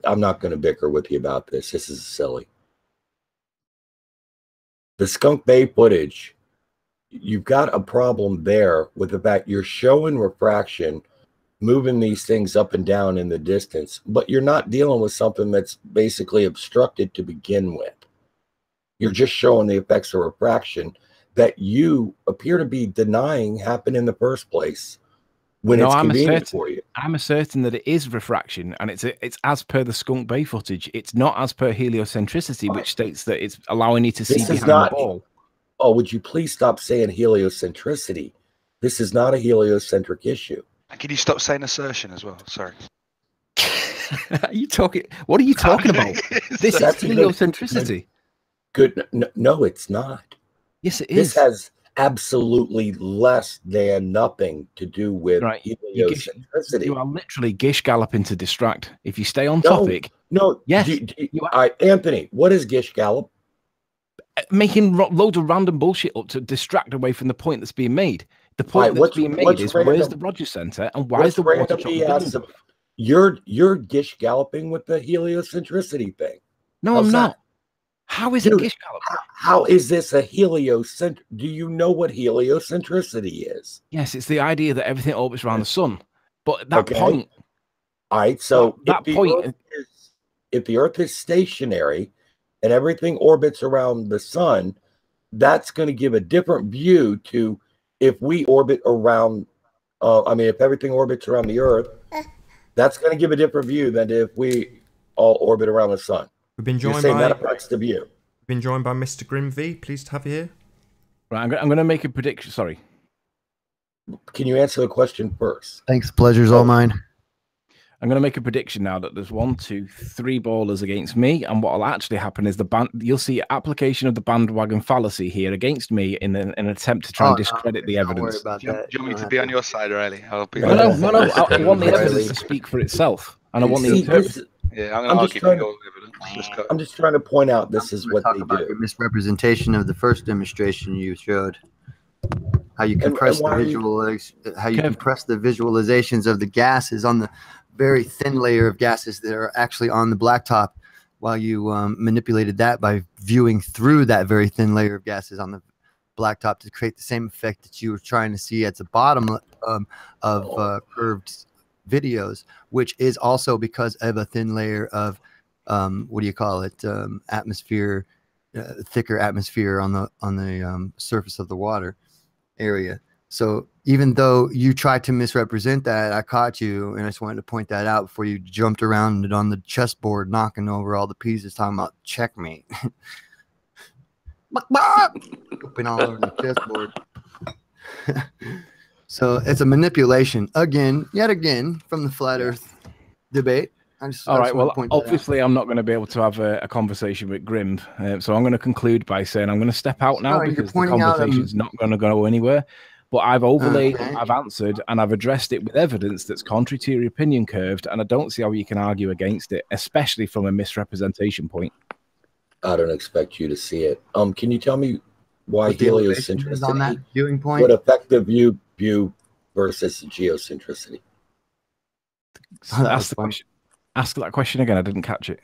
I'm not going to bicker with you about this. This is silly. The Skunk Bay footage, you've got a problem there with the fact you're showing refraction, moving these things up and down in the distance, but you're not dealing with something that's basically obstructed to begin with. You're just showing the effects of refraction that you appear to be denying happened in the first place. When it's convenient for you. I'm asserting that it is refraction, and it's as per the Skunk Bay footage. It's not as per heliocentricity, which states that it's allowing you to see behind the ball. Oh, would you please stop saying heliocentricity? This is not a heliocentric issue. And can you stop saying assertion as well? Sorry. Are you talking? What are you talking about? This is heliocentricity. Good. No, it's not. Yes, it is. This has absolutely less than nothing to do with heliocentricity. You are literally gish galloping to distract. If you stay on topic. No. Yes. Anthony, what is gish gallop? Making loads of random bullshit up to distract away from the point that's being made. The point that's being made is where's the Rogers Centre and why is the water You're gish galloping with the heliocentricity thing. No, I'm not. How is it gish gallop? How is this a heliocentric? Do you know what heliocentricity is? Yes, it's the idea that everything orbits around the sun. But at that point, all right. So if the Earth is stationary and everything orbits around the sun, that's going to give a different view to if we orbit around. If everything orbits around the Earth, That's going to give a different view than if we all orbit around the sun. We've been You're joined saying by that affects the view. Mr. Grim V. Pleased to have you here. Right, I'm going to make a prediction. Sorry. Can you answer the question first? Thanks. Pleasure's all mine. I'm going to make a prediction now that there's 1, 2, 3 ballers against me, and what will actually happen is you'll see application of the bandwagon fallacy here against me in an attempt to try and discredit the evidence. Do you want me to be on your side, Riley? I'll be No. I want the evidence to speak for itself, and I want the interpretation. Yeah, I'm going to argue for your evidence. I'm just trying to point out this is what they About your do. misrepresentation of the first demonstration you showed. How you compress the compress the visualizations of the gases on the very thin layer of gases that are actually on the blacktop, while you manipulated that by viewing through that very thin layer of gases on the blacktop to create the same effect that you were trying to see at the bottom of curved videos, which is also because of a thin layer of what do you call it, atmosphere, thicker atmosphere on the surface of the water area. So even though you tried to misrepresent that, I caught you, and I just wanted to point that out before you jumped around on the chessboard, knocking over all the pieces, talking about checkmate. Jumping all over the chessboard. So it's a manipulation yet again, from the flat Earth debate. All right. Well, obviously, I'm not going to be able to have a conversation with Grim, so I'm going to conclude by saying I'm going to step out now because the conversation's not going to go anywhere. But I've overlaid, I've answered, and I've addressed it with evidence that's contrary to your opinion curved, and I don't see how you can argue against it, especially from a misrepresentation point. I don't expect you to see it. Can you tell me why heliocentricity on that viewing point would affect the view versus geocentricity? Ask the question. Ask that question again. I didn't catch it.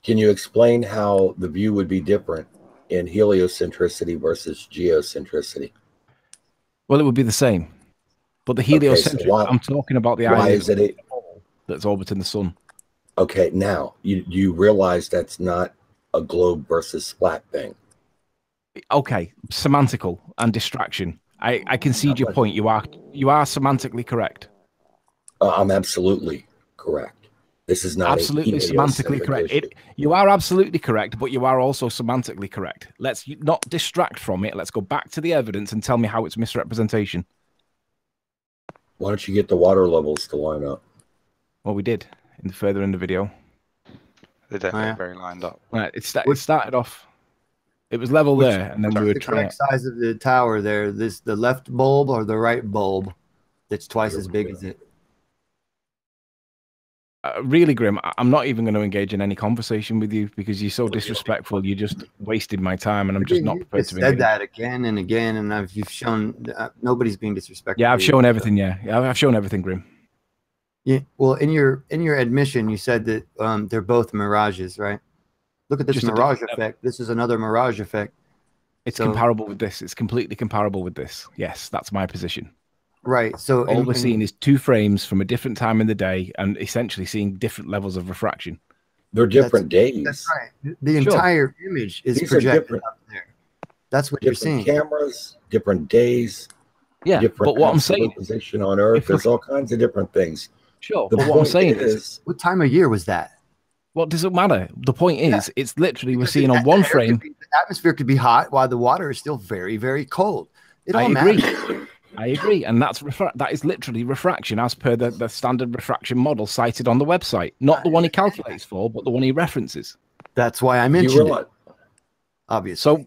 Can you explain how the view would be different in heliocentricity versus geocentricity? Well, it would be the same. But the heliocentric, I'm talking about the idea that's orbiting the sun. Okay, now, you realize that's not a globe versus flat thing. Okay, semantical and distraction. I concede your point. You are semantically correct. I'm absolutely correct. This is not absolutely semantically correct. You are absolutely correct, but you are also semantically correct. Let's not distract from it. Let's go back to the evidence and tell me how it's misrepresentation. Why don't you get the water levels to line up? Well, we did further in the video. They're definitely very lined up. Right, it started off. It was level there, and then we were the trying. Correct size of the tower there. The left bulb or the right bulb that's twice as big as it. Really, Grim, I'm not even going to engage in any conversation with you because you're so disrespectful. You just wasted my time, and I'm just not prepared to. Said that again and again, and you've shown nobody's being disrespectful. Yeah, I've shown everything. Yeah, I've shown everything, Grim. Yeah. Well, in your admission, you said that they're both mirages, right? Look at this mirage effect. This is another mirage effect. It's comparable with this. It's completely comparable with this. Yes, that's my position. Right. So all we're seeing is 2 frames from a different time in the day and essentially seeing different levels of refraction. They're different days. That's right. The entire image is projected up there. That's what you're seeing. Cameras, different days. Yeah, but what I'm saying, position on Earth, there's all kinds of different things. Sure, but what I'm saying is, what time of year was that? What does it matter? The point is, it's literally we're seeing on one frame. The atmosphere could be hot while the water is still very, very cold. It all matters. I agree, and that is literally refraction as per the standard refraction model cited on the website. Not the one he calculates for, but the one he references. That's why I mentioned it. Obviously.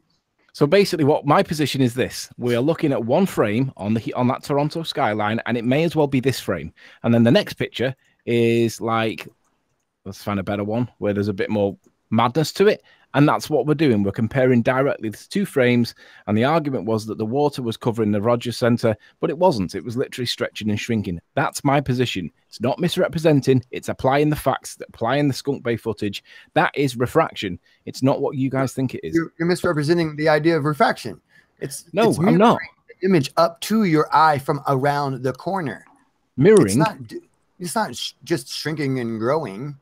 So basically, what my position is this: we are looking at one frame on that Toronto skyline, and it may as well be this frame. And then the next picture is like, let's find a better one where there's a bit more madness to it. And that's what we're doing. We're comparing directly the 2 frames. And the argument was that the water was covering the Rogers Center, but it wasn't. It was literally stretching and shrinking. That's my position. It's not misrepresenting. It's applying the facts, applying the Skunk Bay footage. That is refraction. It's not what you guys think it is. You're misrepresenting the idea of refraction. I'm not. The image up to your eye from around the corner. Mirroring. It's not just shrinking and growing.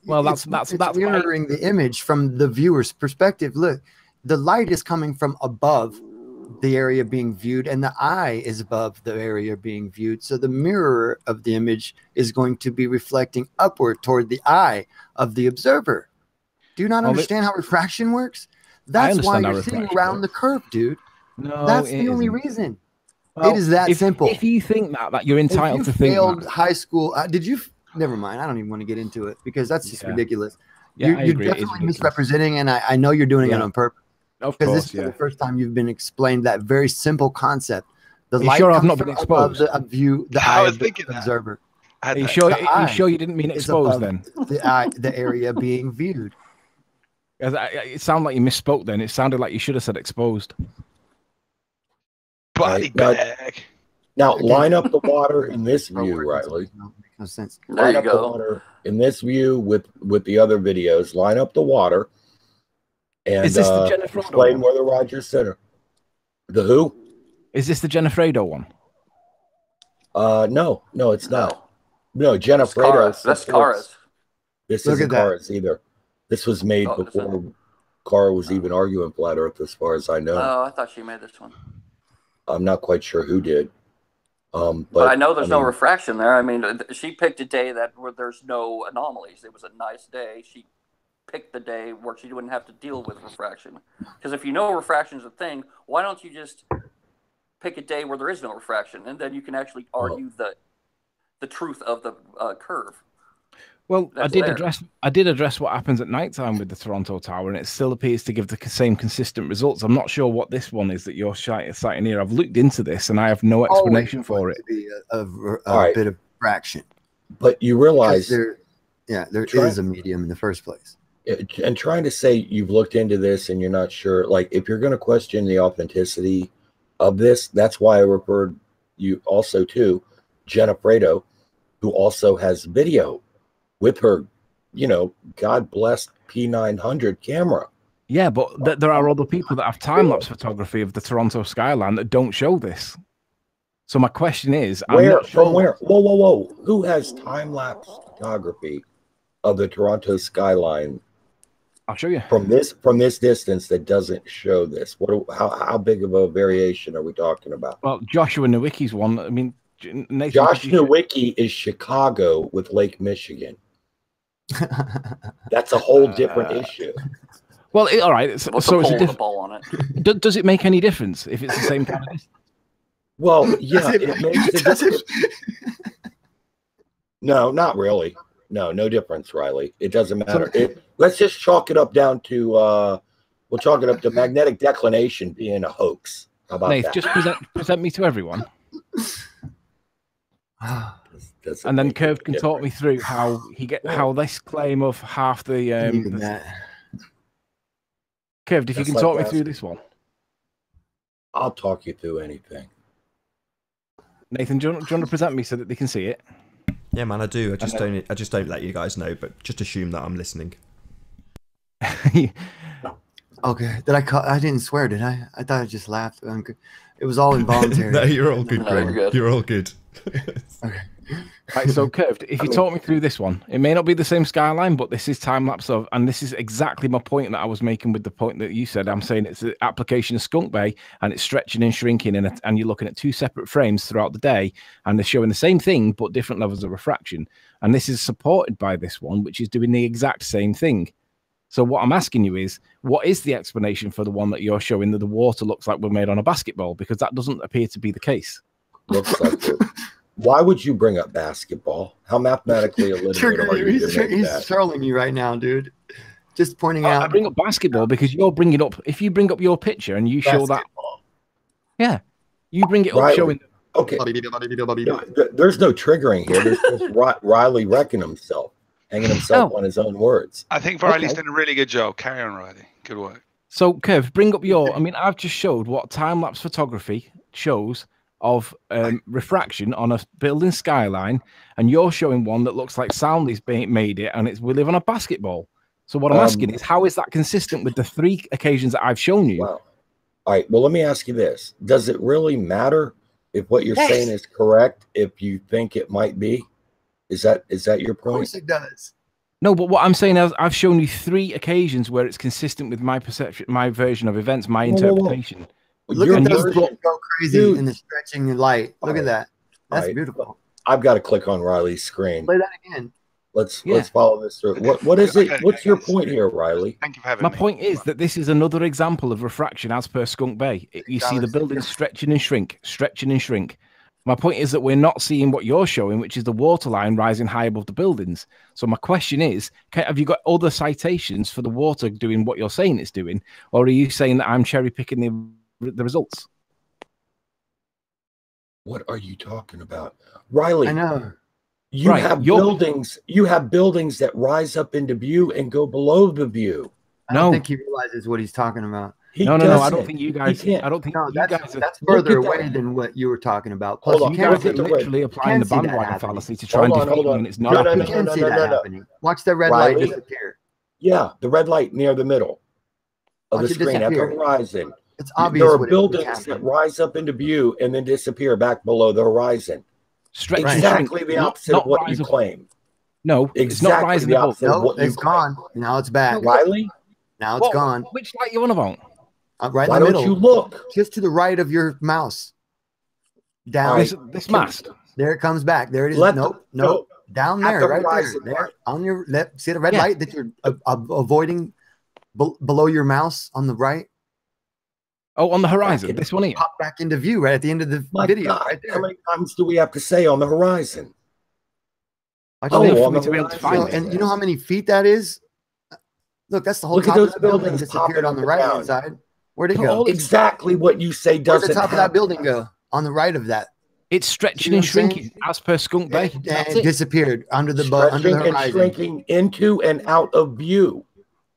Well, that's mirroring the image from the viewer's perspective. Look, the light is coming from above the area being viewed, and the eye is above the area being viewed. So the mirror of the image is going to be reflecting upward toward the eye of the observer. Do you not understand how refraction works? That's why you're sitting around the curve, dude. No, that's the only reason. Well, it is that simple. If you think that you're entitled to think failed that. high school, did you? Never mind. I don't even want to get into it because that's just ridiculous. Yeah, you're definitely misrepresenting, and I know you're doing it on purpose. Of because course, this is the first time you've been explained that very simple concept. The light sure I've comes not been from exposed? above the view, the eye of the observer. Are you sure? Are you sure you didn't mean exposed then? The area being viewed. It sounded like you misspoke. Then it sounded like you should have said exposed. Body bag. Now line up the water in this view, Riley. No sense. Line up the water in this view with the other videos. Line up the water. And is this the Jennifer explain where the Rogers Center. The who? Is this the Jennifer one? No, it's not. No, Jennifer. That's Cara's. This isn't Cara's either. This was made before Cara was even arguing Flat Earth, as far as I know. Oh, I thought she made this one. I'm not quite sure who did. But I know there's no refraction there. I mean, she picked a day where there's no anomalies. It was a nice day. She picked the day where she wouldn't have to deal with refraction. Because if you know refraction is a thing, why don't you just pick a day where there is no refraction, and then you can actually argue the truth of the curve. Well, I did address what happens at nighttime with the Toronto Tower, and it still appears to give the same consistent results. I'm not sure what this one is that you're citing here. I've looked into this, and I have no explanation for it. Be a bit of fraction, but you realize there is a medium in the first place. And trying to say you've looked into this and you're not sure, like if you're going to question the authenticity of this, that's why I referred you also to Jennifer, who also has video with her, God bless P900 camera. Yeah, but there are other people that have time-lapse photography of the Toronto skyline that don't show this. So my question is, where? Whoa. Who has time-lapse photography of the Toronto skyline? I'll show you. From this distance that doesn't show this. How big of a variation are we talking about? Well, Joshua Nowicki's one. I mean, Nathan, Josh Nowicki is Chicago with Lake Michigan. That's a whole different issue. Well, all right. So it's a ball on it. Does it make any difference if it's the same kind of distance? Well, yeah, it makes a difference. No, not really. No difference, Riley. It doesn't matter. Let's just chalk it up down to we'll chalk it up to magnetic declination being a hoax. How about Nate, that? just present me to everyone. And then Curved can talk me through how how this claim of half the Curved, if you can talk me through this one. I'll talk you through anything. Nathan, do you want to present me so that they can see it? Yeah, man, I do. I just don't let you guys know, but just assume that I'm listening. Okay. I didn't swear, did I? I thought I just laughed. It was all involuntary. No, you're all good, Greg. You're all good. Okay. Right, so Curved, if you talk me through this one, it may not be the same skyline, but this is time lapse of, and this is exactly my point that I was making with the point that you said. I'm saying it's the application of Skunk Bay, and it's stretching and shrinking, and you're looking at two separate frames throughout the day, and they're showing the same thing but different levels of refraction. And this is supported by this one, which is doing the exact same thing. So what I'm asking you is, what is the explanation for the one that you're showing that the water looks like we're made on a basketball? Because that doesn't appear to be the case. Looks like it. Why would you bring up basketball? How mathematically illiterate are you? He's trolling you right now, dude. Just pointing out. I bring up basketball because you're bringing up. If you bring up your picture and you show that, yeah, you bring it up showing. Okay. There's no triggering here. There's just Riley wrecking himself, hanging himself on his own words. I think Riley's done a really good job. Carry on, Riley. Good work. So, Kev, bring up your. I mean, I've just showed what time-lapse photography shows of refraction on a building skyline, and you're showing one that looks like Soundly's made it, and we live on a basketball. So what I'm asking is, how is that consistent with the 3 occasions that I've shown you? Wow. All right. Well, let me ask you this: does it really matter if what you're saying is correct? If you think it might be, is that your point? Of course, it does. No, but what I'm saying is, I've shown you 3 occasions where it's consistent with my perception, my version of events, my interpretation. Look Your at those version- go crazy Dude. in the stretching light. Look at that. That's Alright. beautiful. I've got to click on Riley's screen. Play that again. Let's Yeah. follow this through. What is it? What's your point here, Riley? Thank you for having My me. point is that this is another example of refraction as per Skunk Bay. You see the building stretching and shrink, stretching and shrink. My point is that we're not seeing what you're showing, which is the water line rising high above the buildings. So my question is, have you got other citations for the water doing what you're saying it's doing? Or are you saying that I'm cherry picking the results? What are you talking about? Riley, I know. you Right, have you're- buildings that rise up into view and go below the view. I don't think he realizes what he's talking about. No, I doesn't. don't think you guys. can't. I don't think No, you that's guys. that's Look further at that. away than what you were talking about. Plus, Hold on, You can't guys see are the- literally applying the can't see that bandwagon happening. fallacy to try and Hold on, defeat hold me, on. and it's No, not. no, You no, can no, see no, that no, no. happening. Watch the red light Riley? disappear. Yeah, the red light near the middle of Watch the it screen at the disappear. horizon. It's obvious There are what is buildings that happening. rise up into view and then disappear back below the horizon. Stretch and Exactly shrink, the not- opposite not of what rise you up. claim. No, it's not Exactly rising the above. opposite of No, what you it's claim. gone. Now it's back. Riley, Now it's gone. Which light you on about? Right why in the don't middle. you look? Just to the right of your mouse. Down. All right. This mast. There it comes back. There it is. Let Nope. the- Nope. Down at there, the right there. horizon There mark. on your left. See the red Yeah. light that you're avoiding below your mouse on the right? Oh, on the horizon. Back in- This one here. Pop back into view right at the end of the My video. God, Right how there. many times do we have to say on the horizon? Watch Oh, that. for on me the to be able to horizon. You know, find it. and you know how many feet that is? Look, that's the whole Look at top of those the building buildings disappeared popping on the up and right down. hand side. Where'd it So go? all Exactly what you say Where'd doesn't the top of that happen. building go? On the right of that. It's stretching See and what I'm saying? shrinking as per Skunk Bay. And That's it it. disappeared under the Stretching and horizon. shrinking into and out of view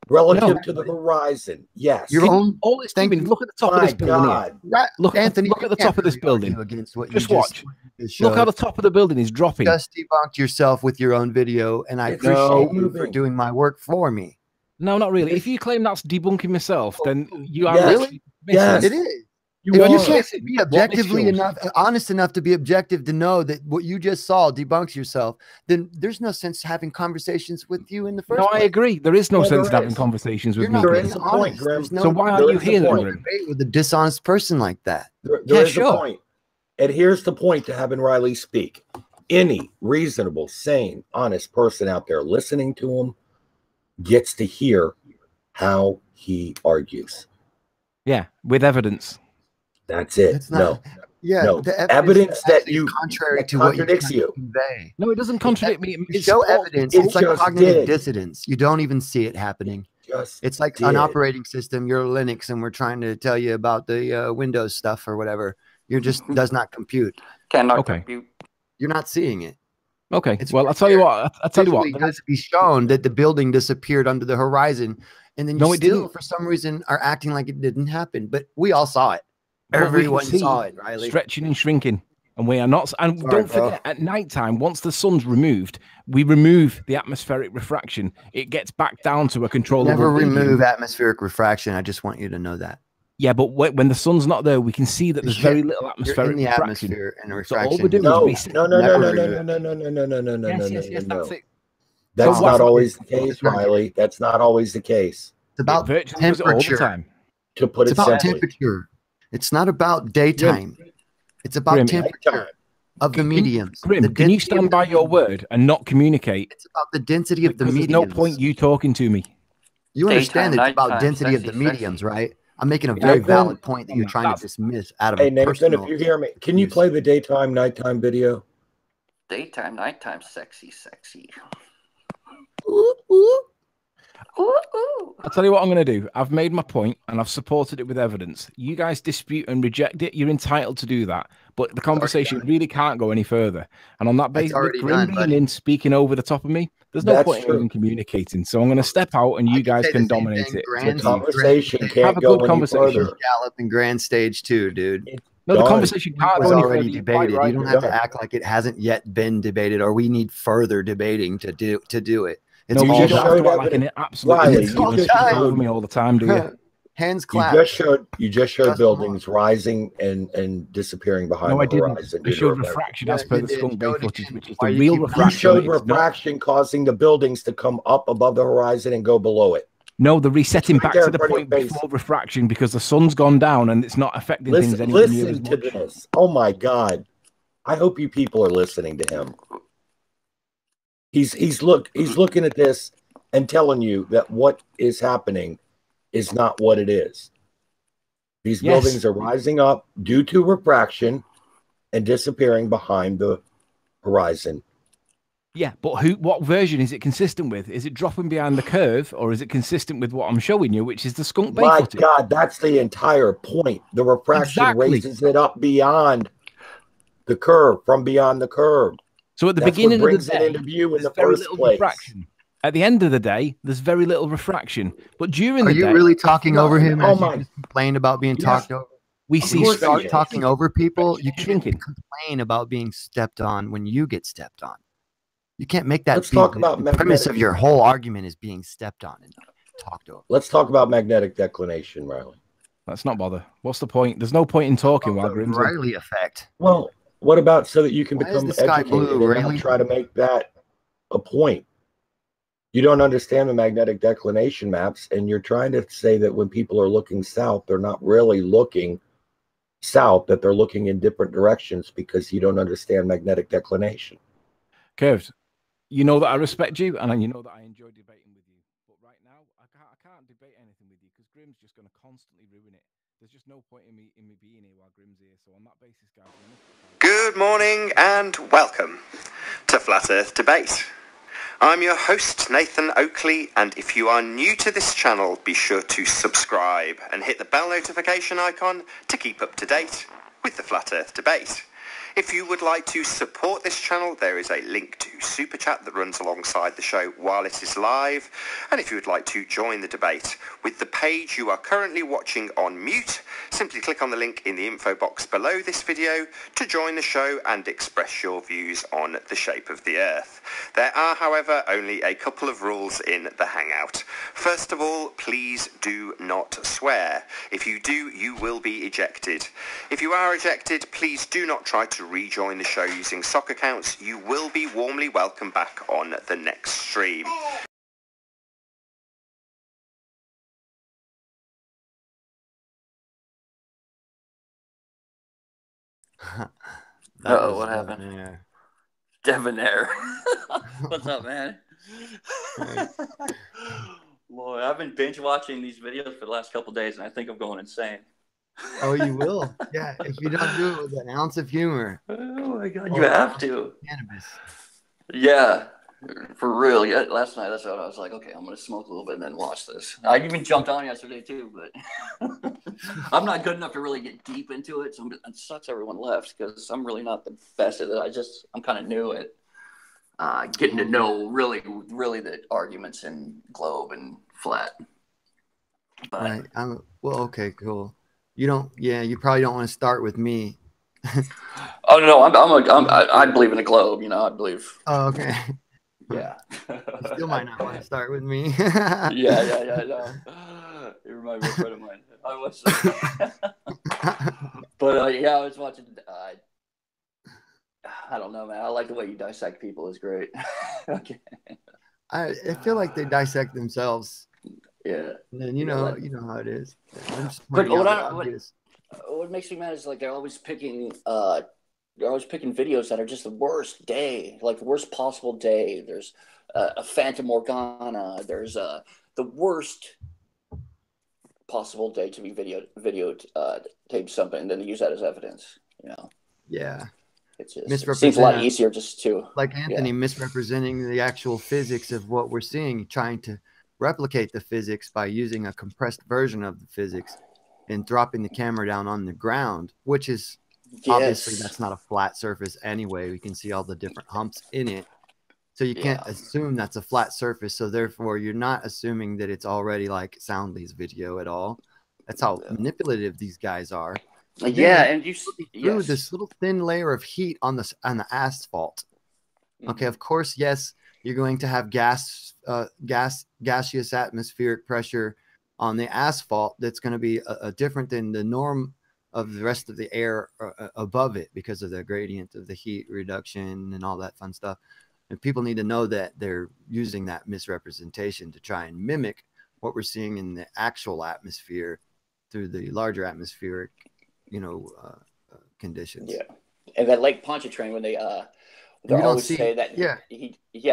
relative No. to the horizon. Yes. Your own All it's Thank doing. you. Look at the top of My this building here. God. right, Look, Anthony. look at the you can't top of this really argue building. against what Just you watch. just Look how showed. the top of the building is dropping. Just debunked yourself with your own video, and I It's appreciate you for moving. doing my work for me. No, not really. If you claim that's debunking myself, then you are Yes. really Yes. missing. It is. You If you are. can't be objectively shows. enough, honest enough to be objective to know that what you just saw debunks yourself, then there's no sense having conversations with you in the first No, place. I agree. There is no Well, sense in there having is. conversations with You're me. not There being is a honest. point, Grim. There's no So why There aren't you is a here then, point. Grim? debate with a dishonest person like that. There Yeah, is sure. a point. And here's the point to having Riley speak. Any reasonable, sane, honest person out there listening to him gets to hear how he argues. Yeah, with evidence. That's it. It's not. Yeah, No. the Evidence is that actually you contrary that to what you contradicts you. convey. No, it doesn't contradict me. You It's show all- evidence. It It's like just cognitive did. dissonance. You don't even see it happening. Just It's like did. an operating system. You're Linux, and we're trying to tell you about the Windows stuff or whatever. You're just does not compute. Cannot Okay. compute. You're not seeing it. Okay. It's Well, right I'll tell you there. what. I'll tell you what. Visually has to be shown that the building disappeared under the horizon, and then you No, it still, didn't. for some reason, are acting like it didn't happen. But we all saw it. What we can Everyone see, saw it, Riley. stretching and shrinking. And we are not. And Sorry, don't bro. forget, at night time, once the sun's removed, we remove the atmospheric refraction. It gets back down to a controllable. Never medium. remove atmospheric refraction. I just want you to know that. Yeah, but when the sun's not there, we can see that there's very little You're atmospheric in the refraction. atmosphere and So refraction. all we're doing No, is no, no, no, Never no, no, remove no, no, no, no, no, no, no, Yes, no, yes, yes. no, That's no. it. That's So not what's- always the it's case, right. Riley. That's not always the case. It's about Virtually does it all the temperature. time. To put It's it about simply, temperature. It's not about daytime. It's about Grim, temperature nighttime. of the mediums. Grim, The can you density of stand the by your mediums. word and not communicate? It's about the density of the Because there's mediums. no point you talking to me. You understand Daytime, that it's about nighttime, density of the sexy, mediums, sexy. right? I'm making a very Nathan, valid point that you're trying to that's- dismiss out of Hey, a Nathan, personal. if you hear me, can you use. play the daytime, nighttime video? Daytime, nighttime, sexy, sexy. Ooh, ooh. Ooh, ooh. I'll tell you what I'm going to do. I've made my point and I've supported it with evidence. You guys dispute and reject it. You're entitled to do that. But the conversation really can't go any further. And on that basis, with already Grim done, being buddy. in, speaking over the top of me, there's no That's point in true. even communicating. So I'm going to step out and I you can guys say can the same dominate thing, it. Grand- The conversation Have can't a go good any conversation. further. Gallop and Grand Stage 2, dude. No, the Done. conversation It can't was go any already further. You're quite debated. right. You don't have Done. to act like it hasn't yet been debated, or we need further debating to do it. It's No, You you all just don't done. have showed to act like an evidence. absolute Riley, idiot. you You just just showed- over me all the time, do you? Hands You clapped. just showed Dust them buildings rising and disappearing behind No, I the didn't. horizon. I due to showed refraction. refraction Yeah, as per you the did. Skunk Bay Showed it footage, again. which is Why the you real keep- You refraction. showed It's not- refraction causing the buildings to come up above the horizon and go below it. No, they're resetting back to the front of point your face. before refraction because the sun's gone down and it's not affecting things anywhere near as Listen much. to this. Oh my God. I hope you people are listening to him. He's looking at this and telling you that what is happening is not what it is. These buildings are rising up due to refraction and disappearing behind the horizon. Yeah, but what version is it consistent with? Is it dropping behind the curve, or is it consistent with what I'm showing you, which is the skunk bay My footage? God, that's the entire point. The refraction raises it up beyond the curve, from beyond the curve. So at the That's beginning what of the brings it day, into view in the very first little place. refraction. At the end of the day, there's very little refraction. But during Are the day, you really talking over him? Oh As my! you just complained about being talked over. We When see you start talking over people, you can't shrinking. complain about being stepped on when you get stepped on. You can't make that. Let's talk about the premise of your whole argument is being stepped on and talked over. Let's talk about magnetic declination, Riley. Let's not bother. What's the point? There's no point in talking while Grim's Riley effect. Well, what about so that you can Why is become the sky educated blue, and not Riley? try to make that a point? You don't understand the magnetic declination maps, and you're trying to say that when people are looking south, they're not really looking south, that they're looking in different directions because you don't understand magnetic declination. Curved, you know that I respect you, and you know that I enjoy debating with you. But right now, I can't debate anything with you because Grim's just going to constantly ruin it. There's just no point in me being here while Grim's here. So on that basis, guys. Good morning and welcome to Flat Earth Debate. I'm your host, Nathan Oakley, and if you are new to this channel, be sure to subscribe and hit the bell notification icon to keep up to date with the Flat Earth Debate. If you would like to support this channel, there is a link to Super Chat that runs alongside the show while it is live. And if you would like to join the debate with the page you are currently watching on mute, simply click on the link in the info box below this video to join the show and express your views on the shape of the Earth. There are, however, only a couple of rules in the Hangout. First of all, please do not swear. If you do, you will be ejected. If you are ejected, please do not try to rejoin the show using sock accounts. You will be warmly welcome back on the next stream. Uh-oh, what happened? Debonair. What's up, man? Boy, I've been binge watching these videos for the last couple of days, and I think I'm going insane. Oh, you will? Yeah, if you don't do it with an ounce of humor. Oh my God, you have to. Cannabis. Yeah, for real. Yeah, last night that's what I was like. Okay, I'm gonna smoke a little bit and then watch this. I even jumped on yesterday too, but I'm not good enough to really get deep into it. So it sucks everyone left because I'm really not the best at it. I'm kind of new at getting to know really the arguments in globe and flat. But right. Well, okay, cool. You don't. Yeah, you probably don't want to start with me. Oh no, I believe in the globe. You know, I believe. Oh, okay. Yeah. You still might not want to start with me. Yeah. No. You remind me of a friend of mine. I was. But yeah, I was watching. I don't know, man. I like the way you dissect people. It's great. Okay. I feel like they dissect themselves. Yeah. And then you know how it is. But what makes me mad is like they're always picking videos that are just the worst day, like the worst possible day. There's a Phantom Morgana. There's the worst possible day to be videotaped something, and then they use that as evidence. You know. Yeah. It seems a lot easier just to like Anthony misrepresenting the actual physics of what we're seeing, trying to replicate the physics by using a compressed version of the physics and dropping the camera down on the ground, which is obviously that's not a flat surface anyway. We can see all the different humps in it. So you can't assume that's a flat surface. So therefore you're not assuming that it's already like Soundly's video at all. That's how manipulative these guys are. And you through this little thin layer of heat on the asphalt. Okay, of course, yes, you're going to have gaseous atmospheric pressure on the asphalt that's going to be different than the norm of the rest of the air above it because of the gradient of the heat reduction and all that fun stuff. And people need to know that they're using that misrepresentation to try and mimic what we're seeing in the actual atmosphere through the larger atmospheric, conditions. Yeah, and that Lake Pontchartrain, when they always say that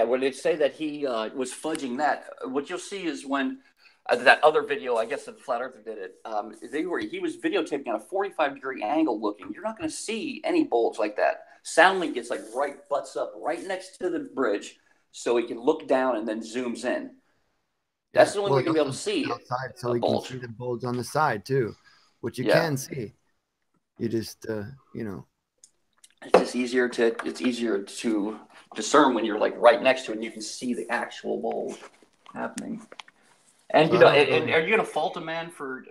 when they say that he was fudging that, what you'll see is when that other video, I guess the Flat Earther did it. He was videotaping at a 45-degree angle looking. You're not going to see any bulge like that. Soundlink gets like butts up right next to the bridge, so he can look down and then zooms in. That's the only way you're going to be able to see outside, so you can see the bulge on the side too, which you can see. You just, It's just easier to discern when you're like right next to it and you can see the actual bulge happening. And and are you going to fault a man for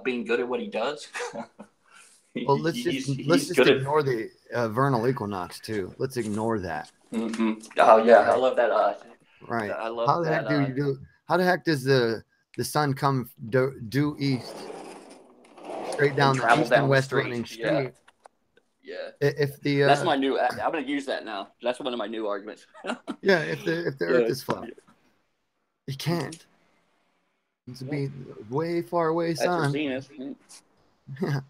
being good at what he does? Well, let's just ignore the vernal equinox too. Let's ignore that. Mm-hmm. Oh yeah, I love that. Right. I love how the that. Heck how the heck does the sun come due east, straight down the east and west running street? Yeah. If the that's my new. I'm going to use that now. That's one of my new arguments. Yeah. If the Earth is flat, it can't. It's be way far away sun. Zenith. Yeah.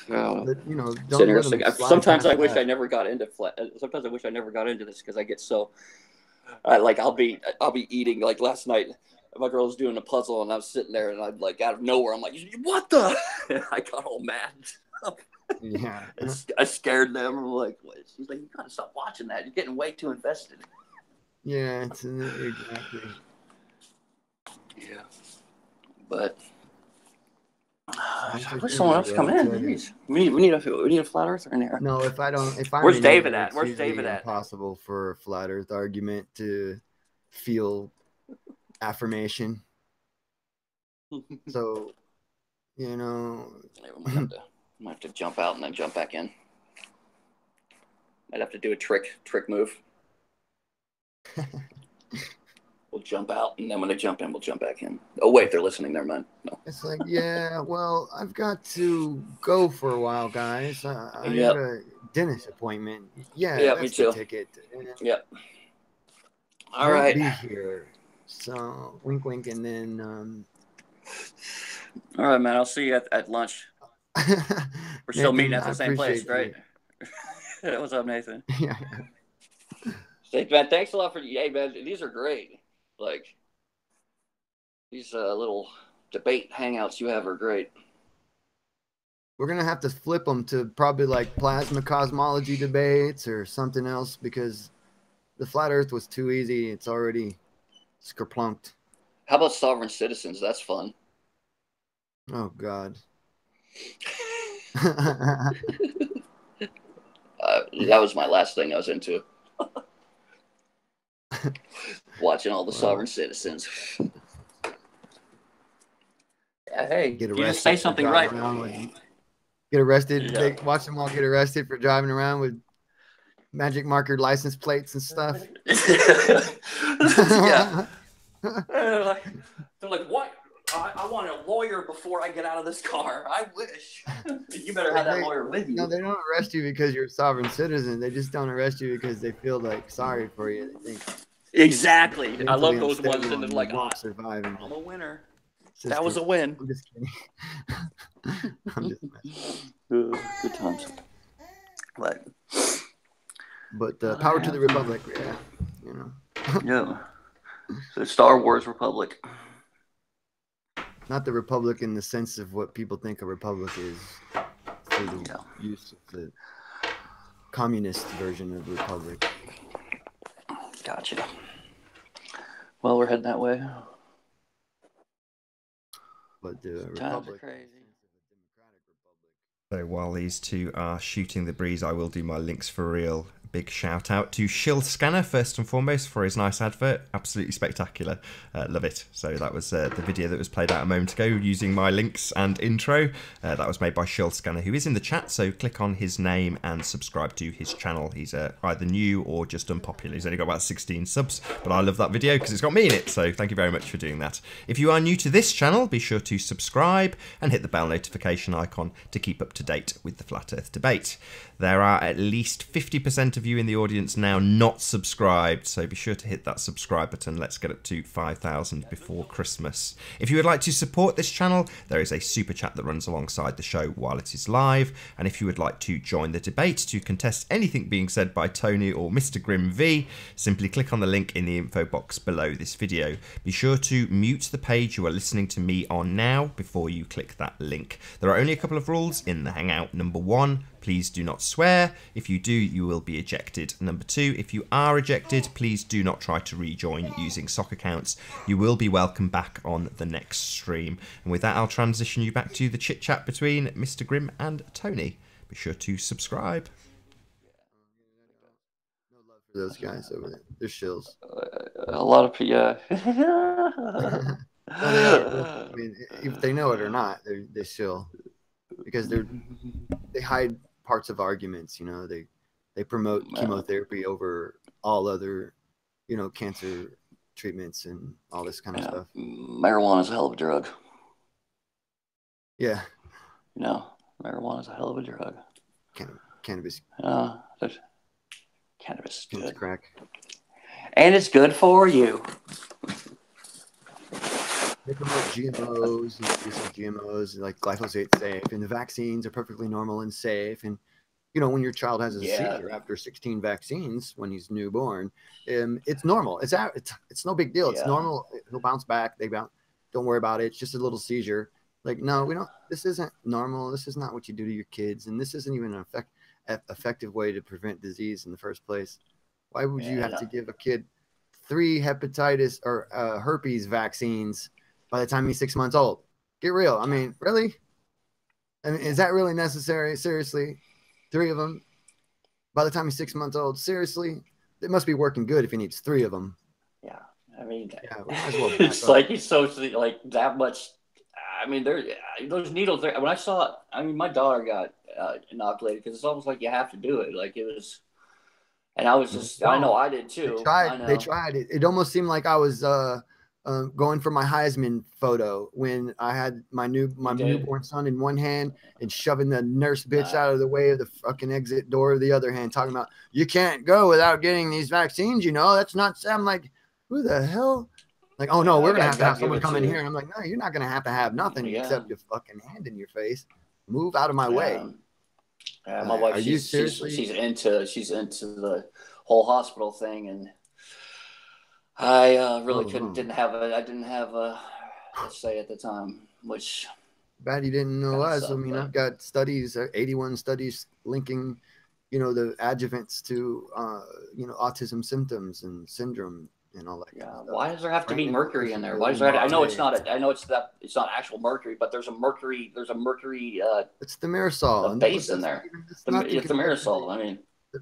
But, it's interesting. Sometimes I wish I never got into Sometimes I wish I never got into this because I get so. I'll be eating like last night. My girl was doing a puzzle and I was sitting there and I'm like out of nowhere I'm like, what the? I got all mad. Yeah. I scared them. I'm like, what? She's like, you gotta stop watching that. You're getting way too invested. Yeah, it's exactly. Yeah, but I wish someone else come in. Jeez. We need a flat earther in here. No, where's David at? Where's David at? Impossible for a flat Earth argument to feel affirmation. So, I might have to jump out and then jump back in. Might have to do a trick move. We'll jump out, and then when they jump in, we'll jump back in. Oh, wait, they're listening. Never mind. No. It's like, yeah, well, I've got to go for a while, guys. I have a dentist appointment. Yeah, that's me too. The ticket. Yep. All right. Be here. So, wink, wink, and then... All right, man. I'll see you at lunch. We're still meeting at the same place, right? What's up, Nathan? Yeah. Hey, man, thanks a lot for... Hey, man, these are great. Like, these little debate hangouts you have are great. We're going to have to flip them to probably like plasma cosmology debates or something else because the flat earth was too easy. It's already skerplunked. How about sovereign citizens? That's fun. Oh, God. That was my last thing I was into. Watching all the sovereign citizens. Yeah, hey, you just say something right. Get arrested. Yeah. Watch them all get arrested for driving around with magic marker license plates and stuff. Yeah. They're like, what? I want a lawyer before I get out of this car. I wish. You better have that lawyer with you. No, they don't arrest you because you're a sovereign citizen. They just don't arrest you because they feel like sorry for you. They think. Exactly. I love those ones and they're like, surviving. I'm a winner. That was a win. I'm just kidding. I'm just messing. Good times. But power to the Republic. Yeah. Yeah. So Star Wars Republic. Not the Republic in the sense of what people think a Republic is. Through the use of the communist version of Republic. Gotcha. Well, we're heading that way. But the Republic. Are crazy. So while these two are shooting the breeze, I will do my links for real. Big shout out to Shill Scanner first and foremost for his nice advert. Absolutely spectacular. Love it. So that was the video that was played out a moment ago using my links and intro. That was made by Shill Scanner, who is in the chat. So click on his name and subscribe to his channel. He's either new or just unpopular. He's only got about 16 subs, but I love that video because it's got me in it. So thank you very much for doing that. If you are new to this channel, be sure to subscribe and hit the bell notification icon to keep up to date with the Flat Earth debate. There are at least 50% of you in the audience now not subscribed, so be sure to hit that subscribe button. Let's get up to 5,000 before Christmas. If you would like to support this channel, there is a super chat that runs alongside the show while it is live, and if you would like to join the debate to contest anything being said by Tony or Mr. Grim V, simply click on the link in the info box below this video. Be sure to mute the page you are listening to me on now before you click that link. There are only a couple of rules in the Hangout. Number 1, please do not swear. If you do, you will be ejected. Number 2, if you are ejected, please do not try to rejoin using sock accounts. You will be welcome back on the next stream. And with that, I'll transition you back to the chit chat between Mr. Grim and Tony. Be sure to subscribe. No love for those guys over there. They're shills. A lot of people. No, they are. I mean, if they know it or not, they shill because they hide parts of arguments. You know, they promote chemotherapy over all other, you know, cancer treatments and all this kind of stuff. Marijuana is a hell of a drug. Yeah. No, marijuana is a hell of a drug. Cannabis. Cannabis is good. Crack. And it's good for you. They promote GMOs, and use of GMOs, like glyphosate safe, and the vaccines are perfectly normal and safe. And you know, when your child has a seizure after 16 vaccines when he's newborn, it's normal. It's no big deal. It's normal. He'll bounce back. Don't worry about it. It's just a little seizure. Like, no, we don't. This isn't normal. This is not what you do to your kids, and this isn't even an effective way to prevent disease in the first place. Why would you have to give a kid 3 hepatitis or herpes vaccines by the time he's 6 months old? Get real. I mean, really? I mean, is that really necessary? Seriously? 3 of them by the time he's 6 months old? Seriously? It must be working good if he needs 3 of them. Yeah. I mean, it's like he's so like that much. I mean, those needles there. When I saw it, I mean, my daughter got inoculated because it's almost like you have to do it. Like it was, and I was just, I know I did too. They tried it. It almost seemed like I was going for my Heisman photo when I had my newborn son in one hand and shoving the nurse bitch out of the way of the fucking exit door of the other hand, talking about, you can't go without getting these vaccines, you know, that's not, I'm like, who the hell? Like, oh no, we're going to have someone come in here. And I'm like, no, you're not going to have nothing except your fucking hand in your face. Move out of my way. My wife, she's into the whole hospital thing, and I really didn't have a say at the time, which bad you didn't know us. Sucked, I mean, I've got studies, 81 studies linking, you know, the adjuvants to you know, autism symptoms and syndrome and all that. Yeah. Why does there have to be mercury in there? Why does there? I know it's not. I know it's not actual mercury, but there's a mercury. It's the thimerosal. Base in there. It's the thimerosal. I mean,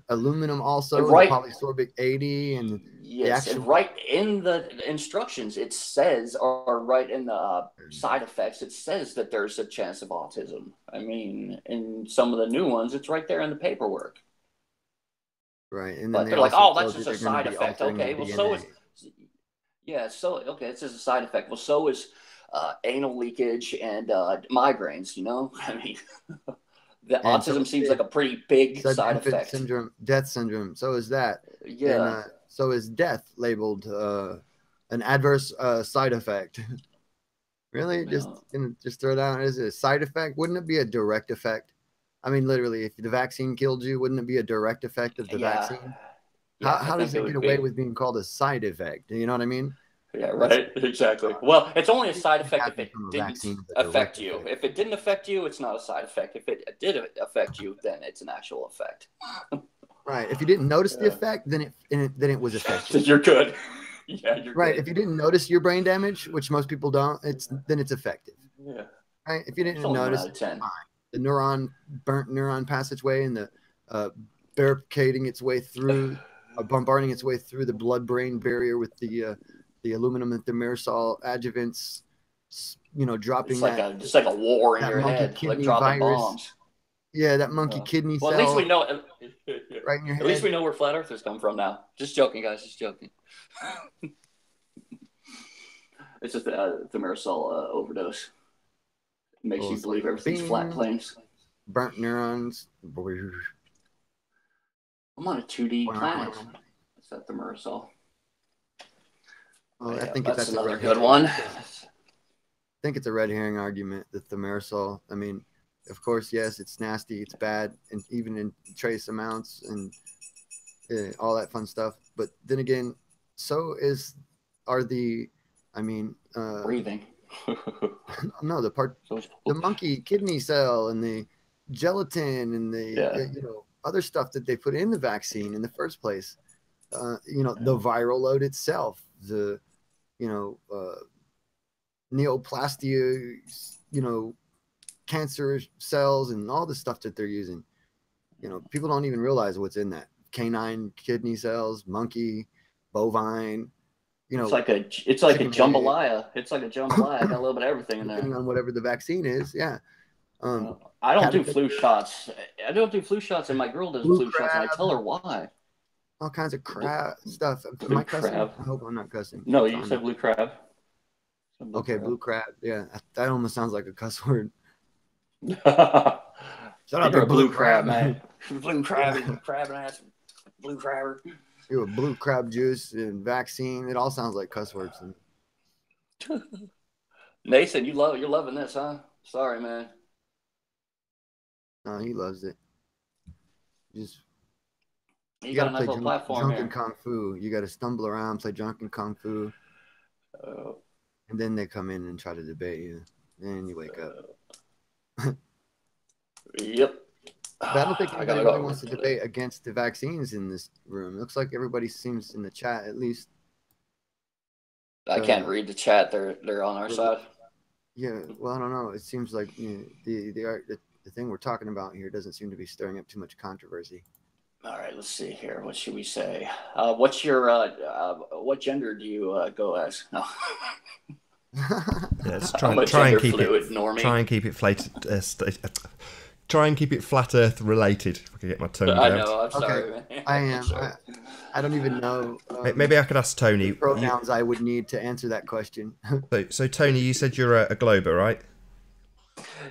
aluminum also. Right. Polysorbic 80 and yes, and right in the instructions it says, or right in the side effects, it says that there's a chance of autism. I mean, in some of the new ones, it's right there in the paperwork. Right, and but they're like, oh, that's just a side effect. Okay, well, so is it says a side effect. Well, so is anal leakage and migraines. You know, I mean, the autism seems like a pretty big side effect. Syndrome, death syndrome. So is that. Yeah. And, so is death labeled an adverse side effect? Really? Just throw it out as a side effect? Wouldn't it be a direct effect? I mean, literally, if the vaccine killed you, wouldn't it be a direct effect of the vaccine? Yeah, how does it get away with being called a side effect? You know what I mean? Yeah, right. Exactly. Well, it's only a side effect if it didn't affect you. If it didn't affect you, it's not a side effect. If it did affect you, then it's an actual effect. Right. If you didn't notice the effect, then it was effective. You're good. Yeah, you're right. Good. If you didn't notice your brain damage, which most people don't, then it's effective. Yeah. Right. If you didn't notice, it's fine. The burnt neuron passageway and the barricading its way through, bombarding its way through the blood-brain barrier with the aluminum and thimerosal adjuvants, you know, dropping it's like a war in your head, like dropping bombs. Yeah, that monkey kidney cell. Well, at least we know. Right in your head. At least we know where flat earthers come from now. Just joking, guys. Just joking. It's just the thimerosal overdose. It makes you believe everything's flat planes. Burnt neurons. I'm on a 2D planet. Is that the thimerosal? Well, I Yeah, think that's that's another a good one. I think it's a red herring argument, the thimerosal. I mean, of course, yes, it's nasty, it's bad, and even in trace amounts and all that fun stuff. But then again, Breathing. No, the monkey kidney cell and the gelatin and the other stuff that they put in the vaccine in the first place. The viral load itself, the neoplastia, cancer cells and all the stuff that they're using. People don't even realize what's in that. Canine kidney cells, monkey, bovine. It's like a jambalaya. It's like a jambalaya. I got a little bit of everything in there. Depending on whatever the vaccine is, yeah. I don't do flu shots. I don't do flu shots, and my girl does flu shots, and I tell her why. All kinds of crap stuff. Blue crab. I hope I'm not cussing. No, you said blue crab. Blue crab. Yeah, that almost sounds like a cuss word. Shut up, you're a blue crab, man. Blue crab, crab ass, blue crabber. You're a blue crab juice and vaccine. It all sounds like cuss words. Nathan, you're loving this, huh? Sorry, man. No, he loves it. You got a nice little platform drunken kung fu. You got to stumble around, play drunken kung fu, and then they come in and try to debate you. Then you wake up. Yep. But I don't think anybody really wants to debate against the vaccines in this room. It looks like everybody seems in the chat, at least. I can't read the chat. They're on our side. Yeah. Well, I don't know. It seems like the thing we're talking about here doesn't seem to be stirring up too much controversy. All right. Let's see here. What should we say? What's your what gender do you go as? No. Let's try and keep it flat Earth related. If I can get my tongue I out. know. I'm sorry, man. I am. I don't even know. Maybe I could ask Tony. Pronouns I would need to answer that question. So Tony, you said you're a Glober, right?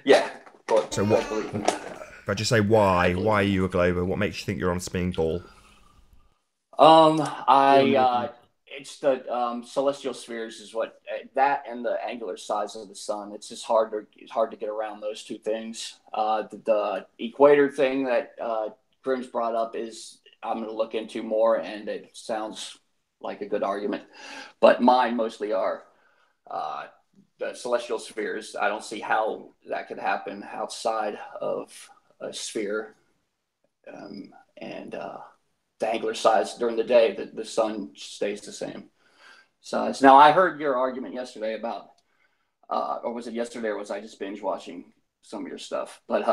Yeah. So what? If I just say why are you a Glober? What makes you think you're on a spinning ball? It's the celestial spheres is what that and the angular size of the sun. It's just hard to get around those two things. The equator thing that Grimm's brought up is I'm going to look into more, and it sounds like a good argument. But mine mostly are the celestial spheres. I don't see how that could happen outside of a sphere, and the angular size during the day, the sun stays the same size. Now, I heard your argument yesterday about, or was it yesterday, or was I just binge watching some of your stuff? But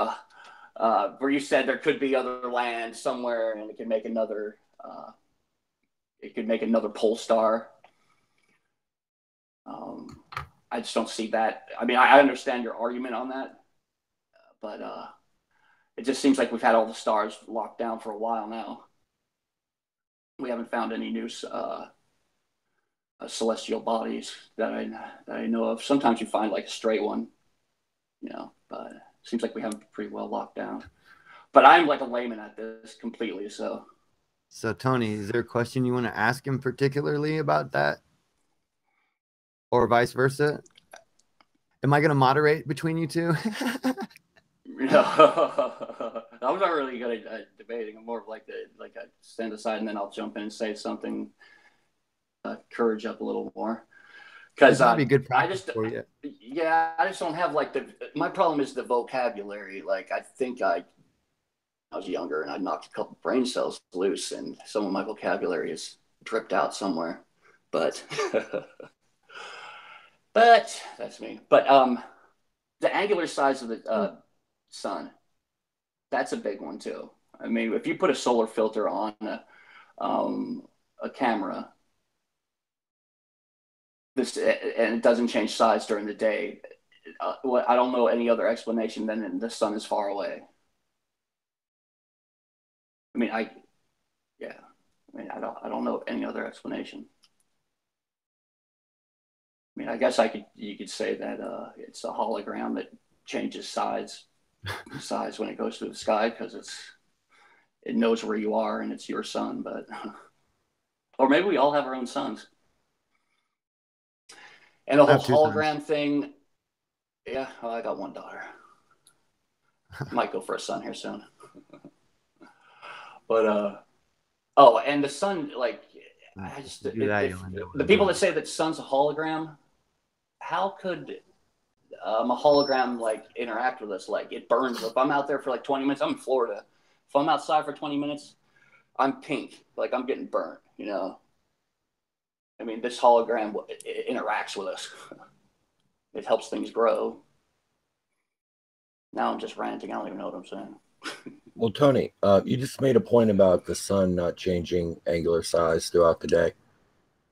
where you said there could be other land somewhere, and it could make another pole star. I just don't see that. I mean, I understand your argument on that, but it just seems like we've had all the stars locked down for a while now. We haven't found any new celestial bodies that I know of. Sometimes you find like a straight one, but it seems like we have them pretty well locked down. But I'm like a layman at this completely. So Tony, is there a question you want to ask him particularly about that, or vice versa? Am I going to moderate between you two? I'm not really good at debating. I'm more of like I stand aside and then I'll jump in and say something, courage up a little more. Because be good practice for you. Yeah, I just don't have my problem is the vocabulary. Like I think I was younger and I knocked a couple brain cells loose, and some of my vocabulary is dripped out somewhere. But that's me. But the angular size of the sun, that's a big one too. I mean, if you put a solar filter on a camera, and it doesn't change size during the day, I don't know any other explanation than the sun is far away. I mean, I don't know any other explanation. I mean, I guess you could say that it's a hologram that changes size when it goes through the sky because it's it knows where you are and it's your sun, but or maybe we all have our own suns. And the whole hologram thing, yeah, well, I got one daughter. Might go for a son here soon. But oh, and the sun, like, I just the people that say that sun's a hologram, how could a hologram like interact with us? Like, it burns. If I'm out there for like 20 minutes, I'm in Florida. If I'm outside for 20 minutes, I'm pink, like I'm getting burnt. You know, I mean, this hologram it interacts with us. It helps things grow. Now I'm just ranting. I don't even know what I'm saying. Well, Tony, you just made a point about the sun not changing angular size throughout the day,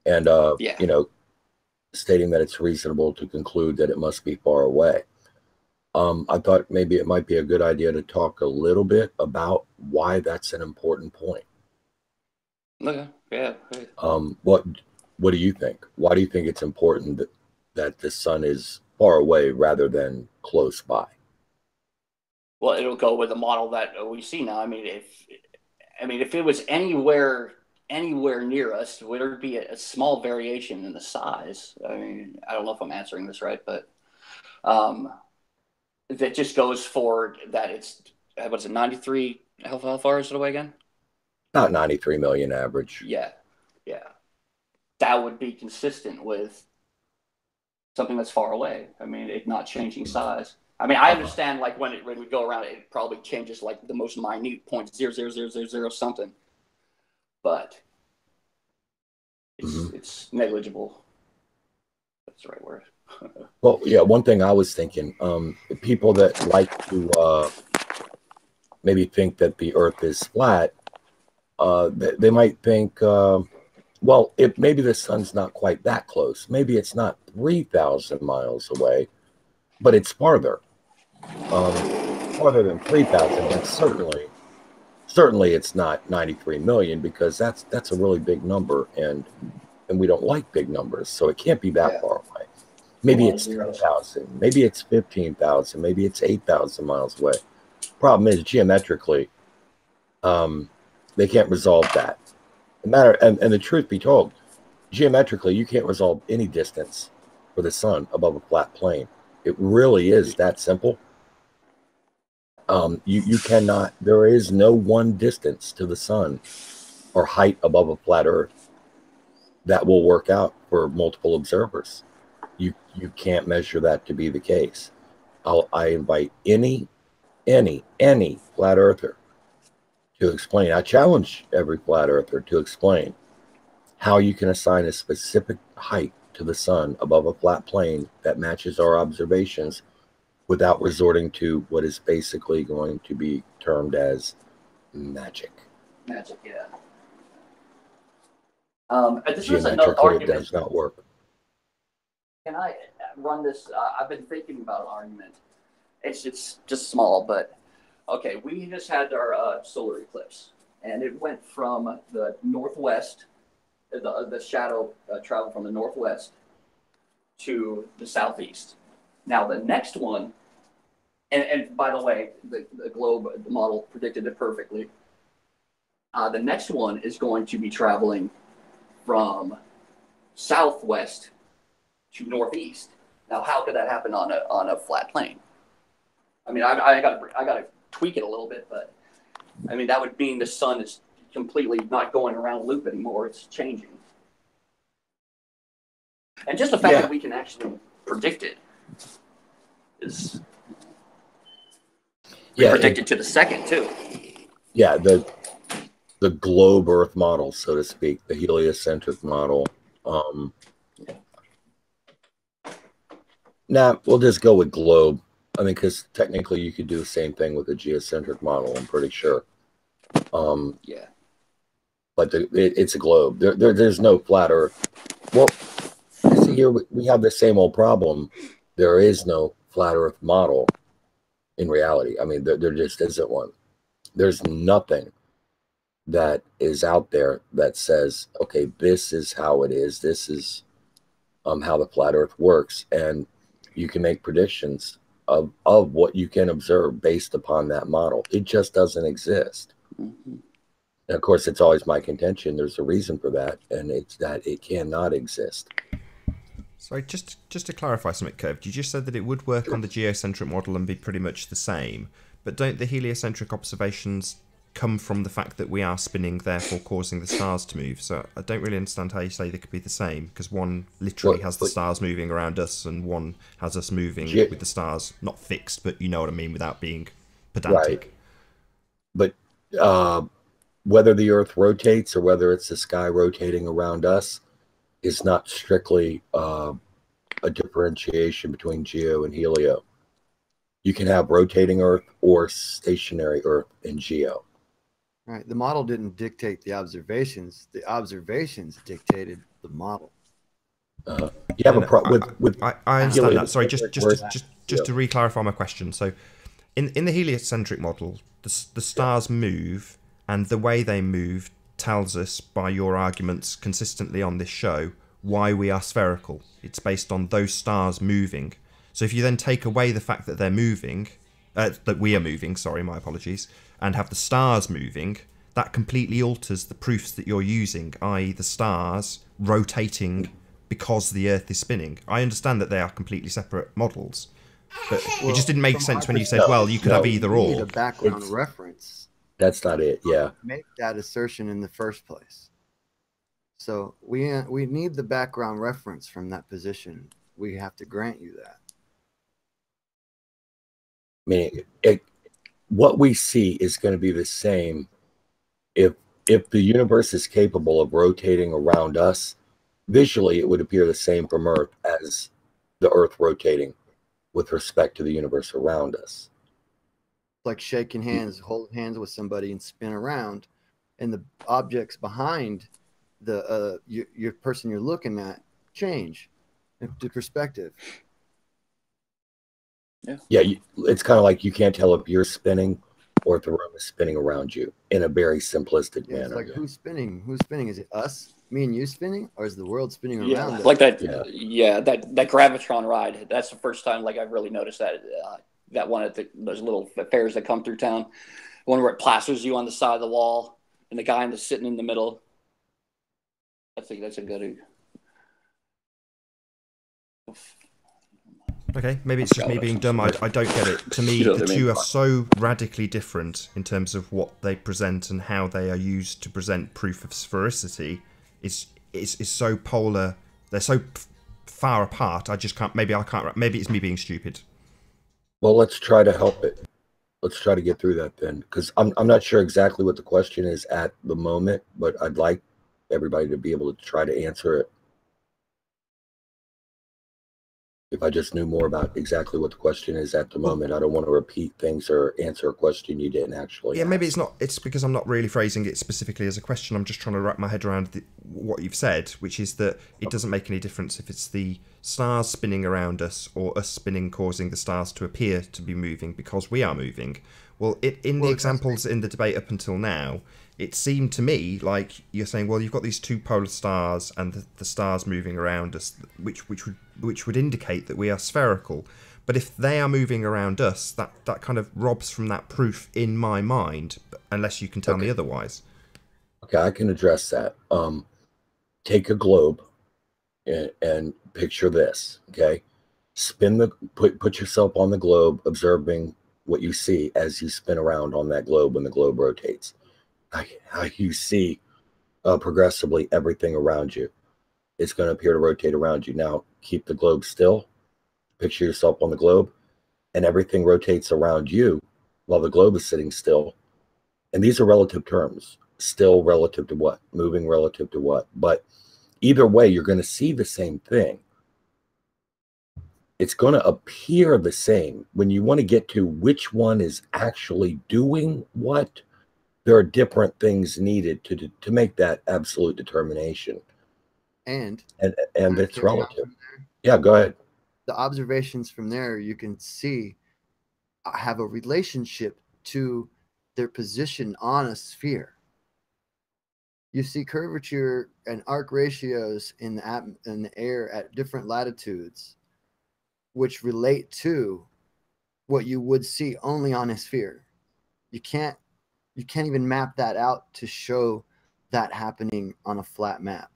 and yeah. you know, stating that it's reasonable to conclude that it must be far away. I thought maybe it might be a good idea to talk a little bit about why that's an important point. Okay. Yeah. What do you think? Why do you think it's important that the sun is far away rather than close by? Well, it'll go with the model that we see now. I mean, if it was anywhere near us, would there be a small variation in the size? I mean, I don't know if I'm answering this right, but that just goes for that. It's what's it, 93? How far is it away again? About 93 million average. Yeah. That would be consistent with something that's far away. I mean, it not changing size. I mean, I understand like when we go around, it probably changes like the most minute 0.00000 something, but it's negligible. That's the right word. Well, yeah. One thing I was thinking, people that like to maybe think that the Earth is flat, they might think, well, maybe the sun's not quite that close. Maybe it's not 3,000 miles away, but it's farther. Farther than 3,000, but certainly it's not 93 million, because that's a really big number, and we don't like big numbers, so it can't be that far away. Maybe it's 10,000, maybe it's 15,000, maybe it's 8,000 miles away. Problem is, geometrically, they can't resolve that. And the truth be told, geometrically, you can't resolve any distance for the sun above a flat plane. It really is that simple. You cannot, there is no one distance to the sun or height above a flat Earth that will work out for multiple observers. You can't measure that to be the case. I invite any flat earther to explain. I challenge every flat earther to explain how you can assign a specific height to the sun above a flat plane that matches our observations without resorting to what is basically going to be termed as magic. Magic, yeah. Geometrically, it does not work. Can I run this? I've been thinking about an argument. It's just small, but okay. We just had our solar eclipse, and it went from the northwest. The shadow traveled from the northwest to the southeast. Now the next one, and by the way, the globe model predicted it perfectly. The next one is going to be traveling from southwest to northeast. Now, how could that happen on a flat plane? I mean, I got to tweak it a little bit, but I mean that would mean the sun is completely not going around a loop anymore. It's changing, and just the fact that we can actually predict it is predicted to the second too. Yeah, the globe Earth model, so to speak, the heliocentric model. We'll just go with globe. I mean, because technically you could do the same thing with a geocentric model, I'm pretty sure. Yeah. But it's a globe. There's no flat Earth. Well, see here, we have the same old problem. There is no flat Earth model in reality. I mean, there just isn't one. There's nothing that is out there that says, okay, this is how it is. This is how the flat Earth works. And you can make predictions of what you can observe based upon that model. It just doesn't exist. Mm-hmm. And of course, it's always my contention. There's a reason for that, and it's that it cannot exist. Sorry, just to clarify something, Curved, you just said that it would work on the geocentric model and be pretty much the same, but don't the heliocentric observations come from the fact that we are spinning, therefore causing the stars to move? So I don't really understand how you say they could be the same, because one literally has the stars moving around us, and one has us moving with the stars, not fixed, but you know what I mean, without being pedantic. Right. But whether the Earth rotates or whether it's the sky rotating around us is not strictly a differentiation between geo and helio. You can have rotating Earth or stationary Earth in geo. Right. The model didn't dictate the observations. The observations dictated the model. You have a problem with I understand that. Sorry, just to re-clarify my question. So, in the heliocentric model, the stars move, and the way they move tells us, by your arguments consistently on this show, why we are spherical. It's based on those stars moving. So if you then take away the fact that they're moving, that we are moving, sorry, my apologies, and have the stars moving, that completely alters the proofs that you're using, i.e. the stars rotating because the Earth is spinning. I understand that they are completely separate models, but it just didn't make sense when you said, well, you could have either or. You need a background reference. That's not it, yeah. Make that assertion in the first place. So we need the background reference from that position. We have to grant you that. I mean, what we see is going to be the same if the universe is capable of rotating around us. Visually, it would appear the same from Earth as the Earth rotating with respect to the universe around us. Like shaking hands, holding hands with somebody and spin around, and the objects behind the your person you're looking at change the perspective. Yeah, it's kind of like you can't tell if you're spinning or if the room is spinning around you in a very simplistic manner. It's like who's spinning? Who's spinning? Is it us, me and you spinning, or is the world spinning around us? Like that. Yeah, that Gravitron ride. That's the first time like I've really noticed that. That one at those little fairs that come through town, one where it plasters you on the side of the wall, and the guy sitting in the middle. I think that's a good. Okay, maybe it's just me being dumb. I don't get it. To me, the two are so radically different in terms of what they present and how they are used to present proof of sphericity. It's so polar. They're so far apart. I just can't. Maybe I can't. Maybe it's me being stupid. Well, let's try to help it. Let's try to get through that then, because I'm not sure exactly what the question is at the moment, but I'd like everybody to be able to try to answer it. If I just knew more about exactly what the question is at the moment, I don't want to repeat things or answer a question you didn't actually ask. Maybe it's not. It's because I'm not really phrasing it specifically as a question. I'm just trying to wrap my head around what you've said, which is that it doesn't make any difference if it's the stars spinning around us or us spinning causing the stars to appear to be moving because we are moving. Well, in the examples in the debate up until now, it seemed to me like you're saying, well, you've got these two polar stars and the stars moving around us, which would indicate that we are spherical. But if they are moving around us, that kind of robs from that proof in my mind, unless you can tell me otherwise. Okay, I can address that. Take a globe and picture this, okay? Put yourself on the globe, observing what you see as you spin around on that globe when the globe rotates. How you see progressively everything around you. It's going to appear to rotate around you. Now, keep the globe still. Picture yourself on the globe, and everything rotates around you while the globe is sitting still. And these are relative terms. Still relative to what? Moving relative to what? But either way, you're going to see the same thing. It's going to appear the same. When you want to get to which one is actually doing what, there are different things needed to make that absolute determination. And it's relative. Yeah, go ahead. The observations from there you can see have a relationship to their position on a sphere. You see curvature and arc ratios in the air at different latitudes, which relate to what you would see only on a sphere. You can't You can't even map that out to show that happening on a flat map.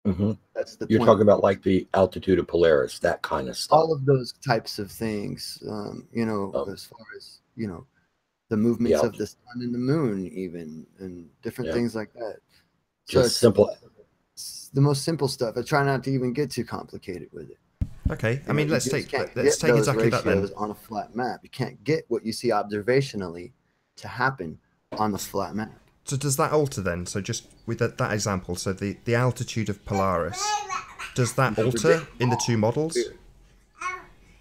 Mm-hmm. That's the You're point. talking about like the altitude of Polaris, that kind of stuff. All of those types of things, as far as, the movements of the sun and the moon, even, and different things like that. So Just simple. It's the most simple stuff. I try not to even get too complicated with it. Okay, I mean, let's take exactly that then. On a flat map, you can't get what you see observationally to happen on the flat map. So does that alter then? So just with that example, so the altitude of Polaris, does that alter in the two models?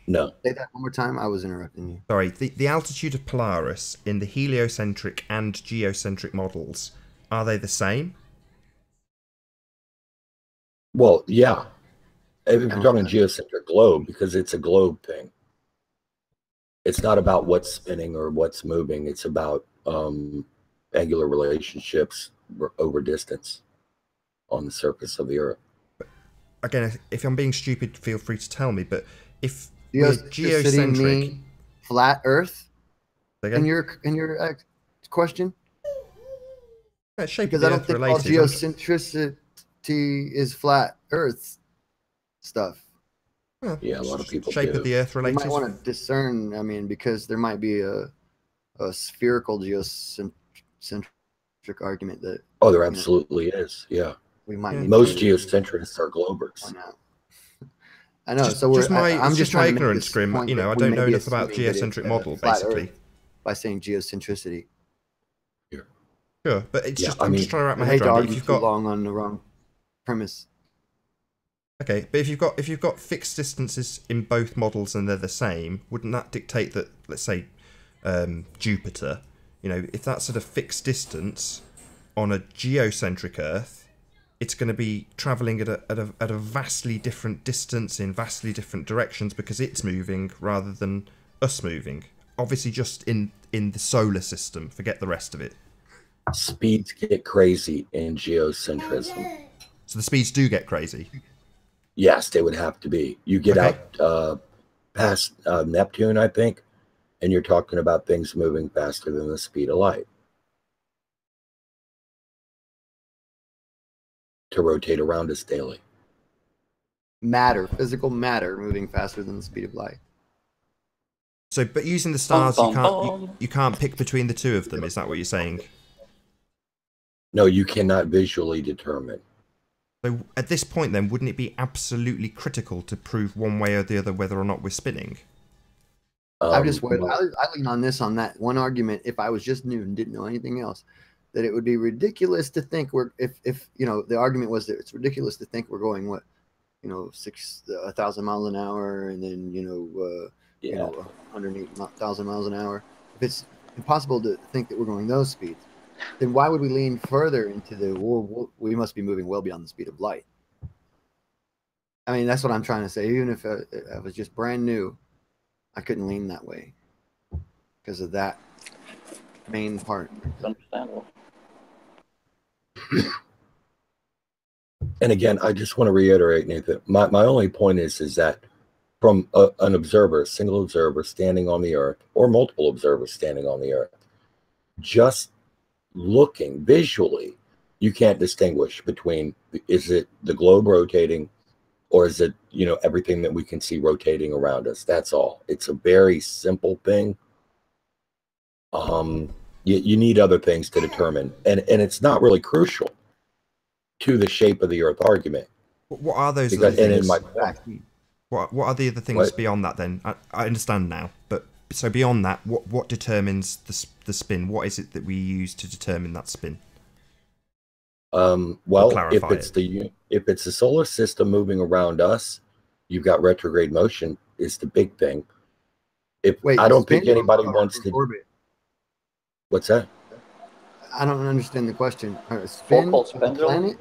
No. Say that one more time. I was interrupting you. Sorry, the altitude of Polaris in the heliocentric and geocentric models, are they the same? Well, yeah. If you're talking geocentric globe, because it's a globe thing. It's not about what's spinning or what's moving. It's about angular relationships over distance on the surface of the Earth. Again, if I'm being stupid, feel free to tell me. But if we're geocentric, mean flat Earth, in your question, because I don't think all geocentricity is flat Earth stuff. Yeah, a lot of people shape do. Of the Earth related. You might want to discern. I mean, because there might be a spherical geocentric argument that. Oh, there absolutely is. Yeah. We might. Most geocentrists are globers. I know. I'm just my ignorance, Grim. I don't know enough about geocentric model, basically. By saying geocentricity. Sure, but it's just I'm just trying to wrap my head around it. If you've got long on the wrong premise. Okay, but if you've got fixed distances in both models and they're the same, wouldn't that dictate that, let's say, Jupiter, if that's at a fixed distance on a geocentric Earth, it's going to be travelling at a vastly different distance in vastly different directions because it's moving rather than us moving. Obviously, just in the solar system. Forget the rest of it. Speeds get crazy in geocentrism. So the speeds do get crazy? Yes, they would have to be. You get out past Neptune, I think, and you're talking about things moving faster than the speed of light to rotate around us daily. Physical matter moving faster than the speed of light. So, but using the stars, you can't pick between the two of them. Is that what you're saying? No, you cannot visually determine. So at this point, then, wouldn't it be absolutely critical to prove one way or the other whether or not we're spinning? I lean on that one argument. If I was just new and didn't know anything else, that it would be ridiculous to think if the argument was that it's ridiculous to think we're going 1,000 miles an hour and then 108,000 miles an hour. If it's impossible to think that we're going those speeds, then why would we lean further into we must be moving well beyond the speed of light? I mean, that's what I'm trying to say. Even if I was just brand new, I couldn't lean that way because of that main part. It's understandable. And again, I just want to reiterate, Nathan, my only point is that from an observer, a single observer standing on the Earth, or multiple observers standing on the Earth, just looking visually, you can't distinguish between, is it the globe rotating or is it, everything that we can see rotating around us? That's all. It's a very simple thing. You need other things to determine, and it's not really crucial to the shape of the Earth argument. What are those because, other things? What are the other things beyond that then? I understand now, but so beyond that, what determines the spin? What is it that we use to determine that spin? Well, if it's the solar system moving around us, you've got retrograde motion is the big thing. I don't think anybody wants to orbit. What's that? I don't understand the question. Spin of the planet?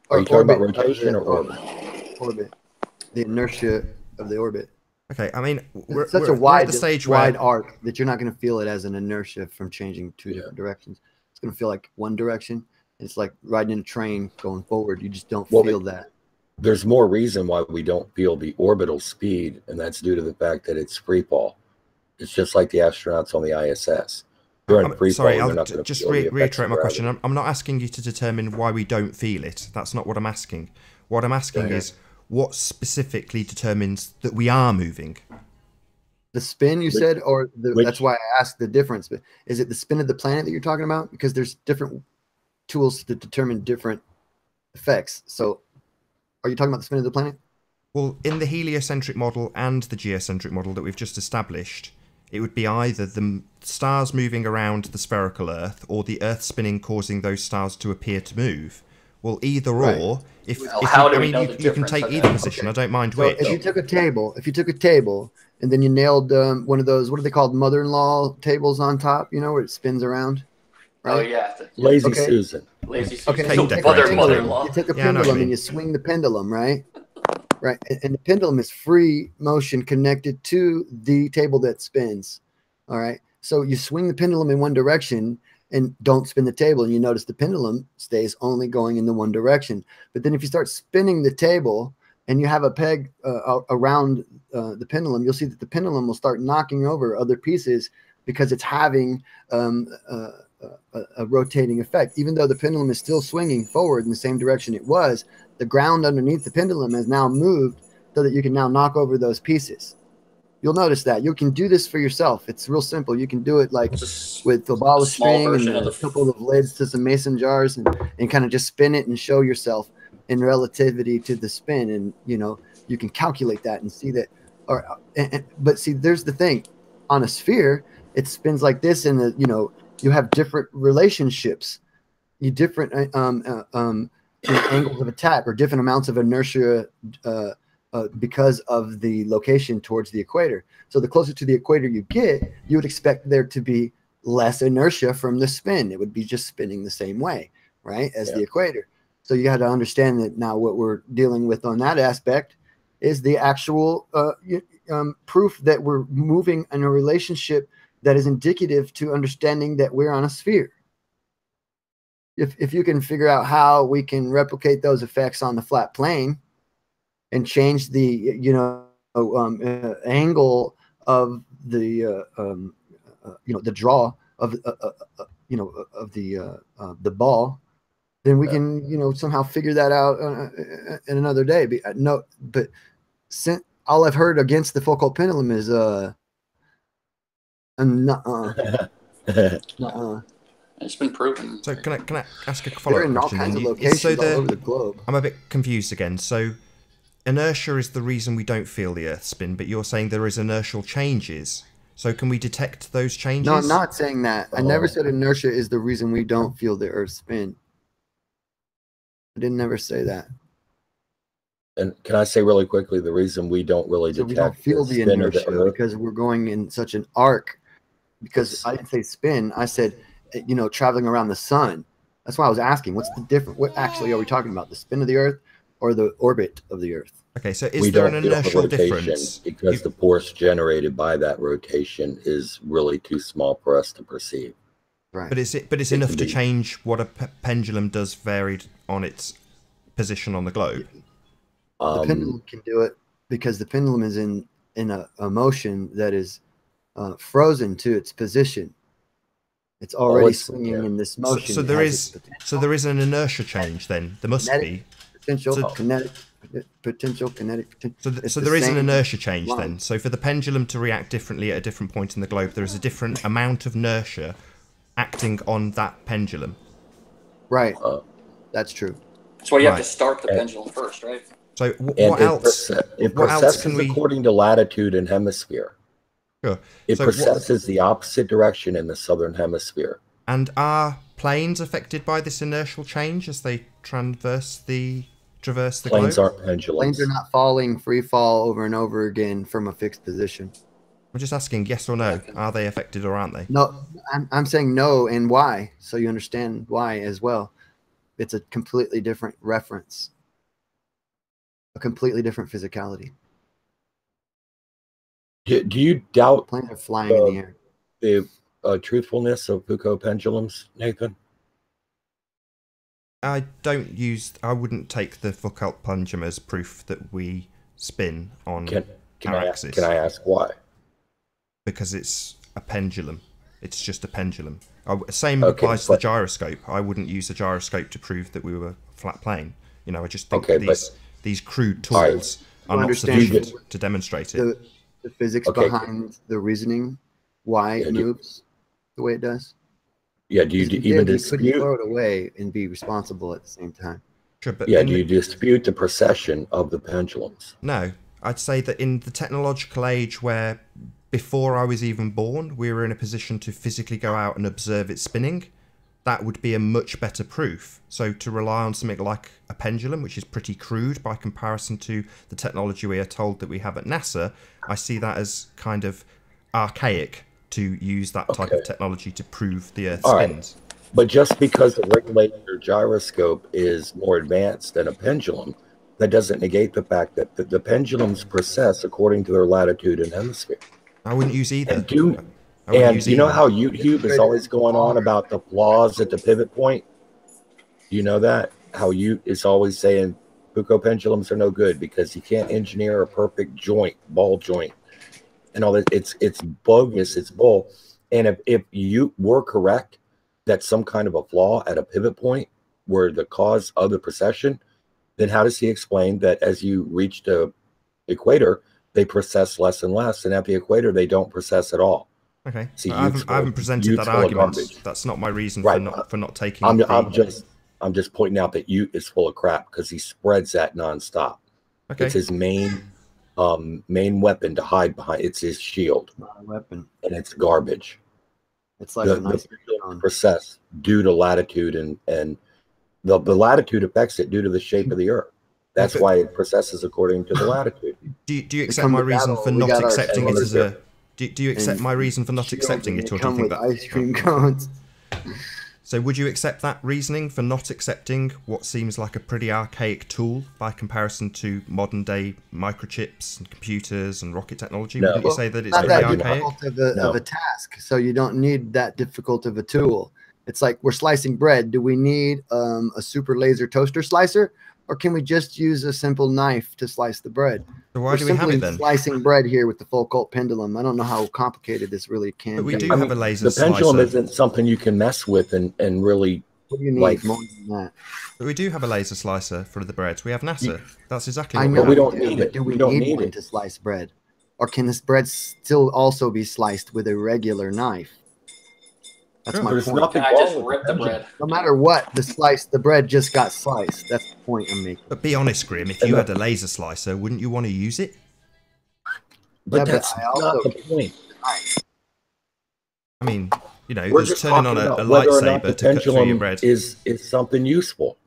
Are you talking about rotation or orbit? Orbit. The inertia of the orbit. Okay, I mean, we're such a wide arc that you're not going to feel it as an inertia from changing two different directions. It's going to feel like one direction. It's like riding in a train going forward. You just don't feel that. There's more reason why we don't feel the orbital speed, and that's due to the fact that it's free fall. It's just like the astronauts on the ISS. They're in free fall. Sorry, They're I'll not going to just feel the effects reiterate of my gravity. question. I'm not asking you to determine why we don't feel it. That's not what I'm asking. What I'm asking is what specifically determines that we are moving. The spin, you said, or that's why I asked the difference. But is it the spin of the planet that you're talking about? Because there's different tools to determine different effects. So, are you talking about the spin of the planet? Well, in the heliocentric model and the geocentric model that we've just established, it would be either the stars moving around the spherical Earth or the Earth spinning, causing those stars to appear to move. Well, either or. You can take either position. I don't mind which. If you took a table, and then you nailed one of those, what are they called, mother-in-law tables on top? You know, where it spins around. Right? Oh yeah, Lazy Susan. Lazy Susan. Okay, So mother-in-law. You take a pendulum and you swing the pendulum, right? Right, and the pendulum is free motion connected to the table that spins. All right, so you swing the pendulum in one direction and don't spin the table, and you notice the pendulum stays only going in the one direction. But then if you start spinning the table and you have a peg around the pendulum, you'll see that the pendulum will start knocking over other pieces because it's having a rotating effect. Even though the pendulum is still swinging forward in the same direction it was, the ground underneath the pendulum has now moved so that you can now knock over those pieces. You'll notice that. You can do this for yourself. It's real simple. You can do it like with a ball of string and a couple of lids to some mason jars and kind of just spin it and show yourself in relativity to the spin. And, you know, you can calculate that and see that. But see, there's the thing. On a sphere, it spins like this, and you have different relationships. Different angles of attack or different amounts of inertia because of the location towards the equator. So the closer to the equator you get, you would expect there to be less inertia from the spin. It would be just spinning the same way, right, as the equator. So you got to understand that now what we're dealing with on that aspect is the actual proof that we're moving in a relationship that is indicative to understanding that we're on a sphere. If you can figure out how we can replicate those effects on the flat plane and change the angle of the the draw of the ball, then we can somehow figure that out in another day. But all I've heard against the Foucault pendulum is It's been proven. So can I ask a follow-up question? They're in all kinds of locations all over the globe. I'm a bit confused again. So inertia is the reason we don't feel the Earth spin, but you're saying there is inertial changes. So can we detect those changes? No, I'm not saying that. I never said inertia is the reason we don't feel the Earth spin. I didn't never say that. And can I say really quickly the reason we don't really detect we don't feel the inertia because we're going in such an arc. Because I didn't say spin, I said traveling around the sun. That's why I was asking, what's the difference? What actually are we talking about? The spin of the Earth or the orbit of the Earth? Okay, so is there an inertial difference? Because the force generated by that rotation is really too small for us to perceive. Right. But it's enough to change what a pendulum does varied on its position on the globe. The pendulum can do it because the pendulum is in a motion that is frozen to its position. It's already swinging in this motion. So there is an inertia change then. There must be kinetic. So there is an inertia change then. So for the pendulum to react differently at a different point in the globe, there is a different amount of inertia acting on that pendulum. Right. That's true. That's why you have to start the pendulum first, right? So what else? It processes according to latitude and hemisphere. Sure. It processes the opposite direction in the southern hemisphere. And are planes affected by this inertial change as they traverse the Planes globe? aren't pendulums. Planes are not falling free fall over and over again from a fixed position. I'm just asking yes or no. Are they affected or aren't they? No, I'm saying no and why, so you understand why as well. It's a completely different reference. A completely different physicality. Do you doubt planes are flying in the air? The truthfulness of Foucault pendulums, Nathan? I wouldn't take the Foucault pendulum as proof that we spin on our axis. Can I ask why? because it's a pendulum. It's just a pendulum. Same applies to the gyroscope. I wouldn't use the gyroscope to prove that we were flat plane. You know, I just think these crude tools are not sufficient to demonstrate it. The physics behind the reasoning, why it moves the way it does. Yeah, do you even dispute? You couldn't throw it away and be responsible at the same time. Sure, but do you dispute the precession of the pendulums? No, I'd say that in the technological age where before I was even born, we were in a position to physically go out and observe it spinning, that would be a much better proof. So to rely on something like a pendulum, which is pretty crude by comparison to the technology we are told that we have at NASA, I see that as kind of archaic to use that type of technology to prove the Earth spins. Right. But just because a regulator gyroscope is more advanced than a pendulum, that doesn't negate the fact that the pendulums precess according to their latitude and hemisphere. I wouldn't use either. And you know how YouTube is always going on about the flaws at the pivot point? You know that? How is always saying Foucault pendulums are no good because you can't engineer a perfect joint, ball joint, and all that. It's bogus, it's bull. And if you were correct that some kind of a flaw at a pivot point were the cause of the precession, then how does he explain that as you reach the equator, they precess less and less, and at the equator they don't precess at all? Okay, see, I haven't presented that argument. That's not my reason for not taking. I'm just pointing out that Ute is full of crap because he spreads that nonstop. Okay. It's his main weapon to hide behind. It's his shield. Not a weapon, and it's garbage. It's like a nice precess due to latitude and the latitude affects it due to the shape of the Earth. That's why it precesses according to the latitude. Do you accept my reason for not accepting it as a? Do you accept my reason for not accepting it, or do you think that ice cream cones? So would you accept that reasoning for not accepting what seems like a pretty archaic tool by comparison to modern day microchips and computers and rocket technology? No. Would you say that it's not pretty that archaic? Difficult of a task, so you don't need that difficult of a tool. It's like we're slicing bread. Do we need a super laser toaster slicer? Or can we just use a simple knife to slice the bread? So why do we have it then? Slicing bread here with the Foucault pendulum. I don't know how complicated this really can be. But we do have a laser slicer. The pendulum isn't something you can mess with and really. What do you need more than that? But we do have a laser slicer for the bread. We have NASA. That's exactly what we have. We don't need it. Do we need one to slice bread? Or can this bread still also be sliced with a regular knife? That's my point. I just ripped the bread. No matter what, the bread just got sliced. That's the point I'm making. But be honest, Grim, if you had a laser slicer, wouldn't you want to use it? But that's not the point. I mean, you know, just turning on a lightsaber to cut through your bread is something useful.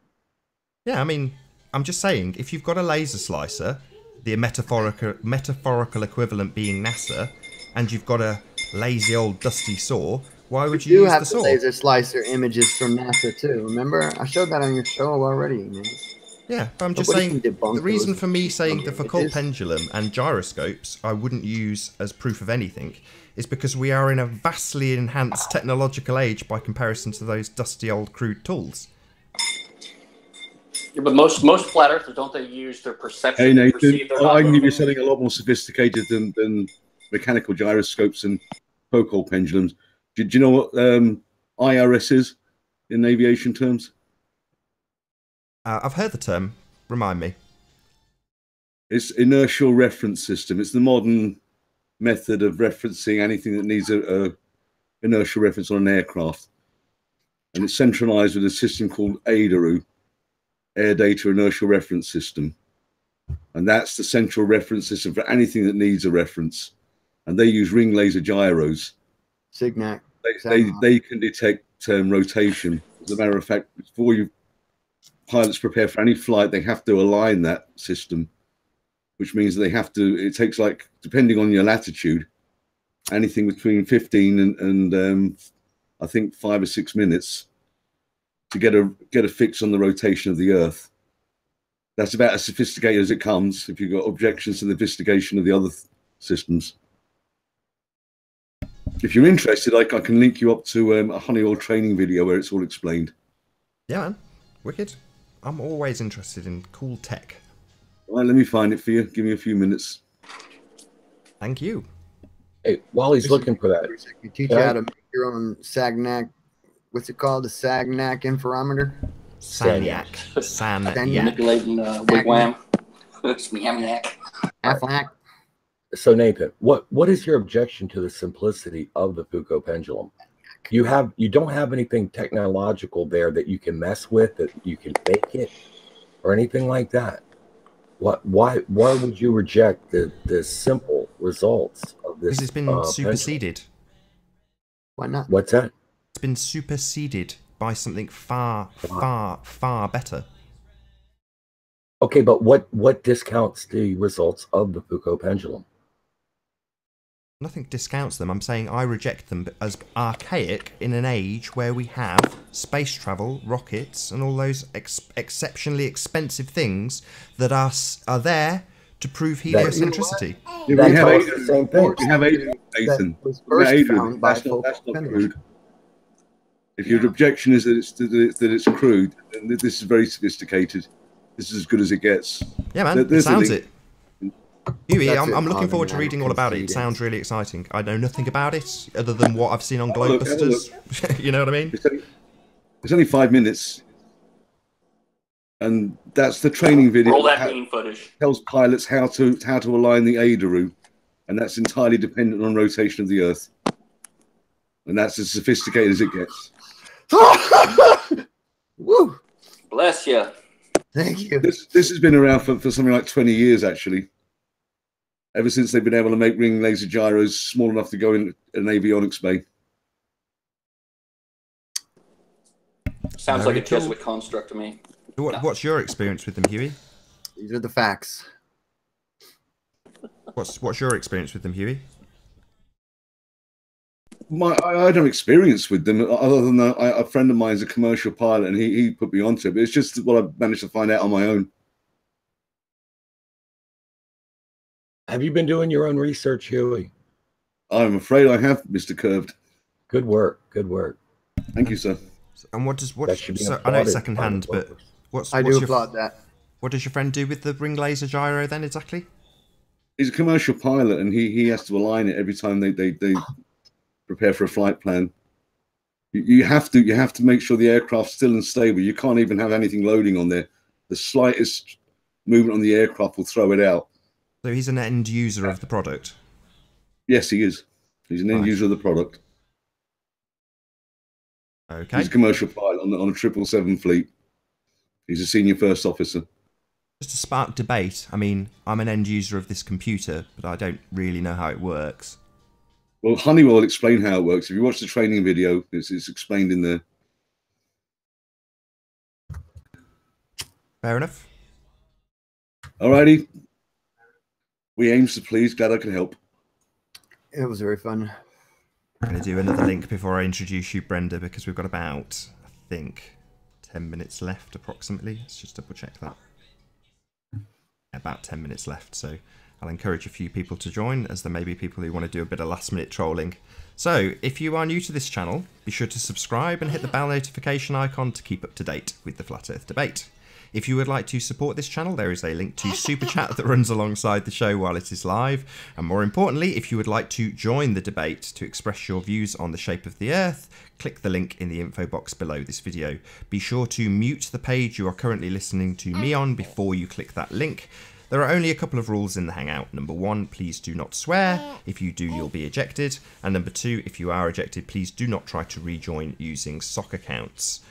Yeah, I mean, I'm just saying, if you've got a laser slicer, the metaphorical equivalent being NASA, and you've got a lazy old dusty saw, why would you use the saw? You have the laser slicer images from NASA too. Remember, I showed that on your show already, man. Yeah, but I'm just saying, the reason for me saying the Foucault pendulum and gyroscopes I wouldn't use as proof of anything is because we are in a vastly enhanced technological age by comparison to those dusty old crude tools. Yeah, but most flat earthers, don't they use their perception? Hey Nathan, I can give you something a lot more sophisticated than mechanical gyroscopes and Foucault pendulums. Do you know what IRS is in aviation terms? I've heard the term. Remind me. It's inertial reference system. It's the modern method of referencing anything that needs a inertial reference on an aircraft. And it's centralized with a system called ADIRU, Air Data Inertial Reference System. And that's the central reference system for anything that needs a reference. And they use ring laser gyros. Signac. They can detect rotation. As a matter of fact, before pilots prepare for any flight, they have to align that system, which means they have to. It takes, like, depending on your latitude, anything between 15 and I think 5 or 6 minutes to get a fix on the rotation of the Earth. That's about as sophisticated as it comes. If you've got objections to the sophistication of the other systems. If you're interested, I can link you up to a Honeywell training video where it's all explained. Yeah, man. Wicked. I'm always interested in cool tech. All right, let me find it for you. Give me a few minutes. Thank you. Hey, while he's looking for that, you teach you how to make your own Sagnac. What's it called? The Sagnac interferometer? Sagnac. Sagnac. Manipulating wigwam. Smiamnac. Aflac. So Nathan, what is your objection to the simplicity of the Foucault pendulum? You don't have anything technological there that you can mess with, that you can fake it or anything like that. Why would you reject the simple results of this? Because it's been superseded. Pendulum? Why not? What's that? It's been superseded by something far, far, far better. Okay, but what discounts the results of the Foucault pendulum? Nothing discounts them. I'm saying I reject them as archaic in an age where we have space travel, rockets, and all those exceptionally expensive things that are there to prove heliocentricity. We have the same thing. We have Adrian, Nathan. That's not crude. If your objection is that it's crude, then this is very sophisticated. This is as good as it gets. Yeah, man. It sounds it. Huey, I'm looking forward to reading all about it. It sounds really exciting. I know nothing about it other than what I've seen on Globebusters. You know what I mean? It's only 5 minutes. And that's the training video. Roll that bean footage. Tells pilots how to align the ADA, and that's entirely dependent on rotation of the Earth. And that's as sophisticated as it gets. Woo! Bless you. Thank you. This has been around for something like 20 years, actually. Ever since they've been able to make ring laser gyros small enough to go in an avionics bay. Sounds like a Jesuit construct to me. What's your experience with them, Huey? These are the facts. What's your experience with them, Huey? I had no experience with them other than a friend of mine is a commercial pilot, and he put me onto it. But it's just what I managed to find out on my own. Have you been doing your own research, Huey? I'm afraid I have, Mr. Curved. Good work. Good work. Thank you, sir. And I know it's secondhand, but I do applaud that. What does your friend do with the ring laser gyro then exactly? He's a commercial pilot, and he has to align it every time they prepare for a flight plan. You have to make sure the aircraft's still and stable. You can't even have anything loading on there. The slightest movement on the aircraft will throw it out. So he's an end user of the product? Yes, he is. He's an end user of the product. Okay. He's a commercial pilot on a 777 fleet. He's a senior first officer. Just to spark debate, I mean, I'm an end user of this computer, but I don't really know how it works. Well, Honeywell will explain how it works. If you watch the training video, it's explained in there. Fair enough. Alrighty. We aim to please. Glad I can help. It was very fun. I'm going to do another link before I introduce you, Brenda, because we've got about, I think, 10 minutes left approximately. Let's just double check that. About 10 minutes left, so I'll encourage a few people to join, as there may be people who want to do a bit of last-minute trolling. So, if you are new to this channel, be sure to subscribe and hit the bell notification icon to keep up to date with the Flat Earth debate. If you would like to support this channel, there is a link to Super Chat that runs alongside the show while it is live. And more importantly, if you would like to join the debate to express your views on the shape of the Earth, click the link in the info box below this video. Be sure to mute the page you are currently listening to me on before you click that link. There are only a couple of rules in the Hangout. Number 1, please do not swear. If you do, you'll be ejected. And number 2, if you are ejected, please do not try to rejoin using sock accounts.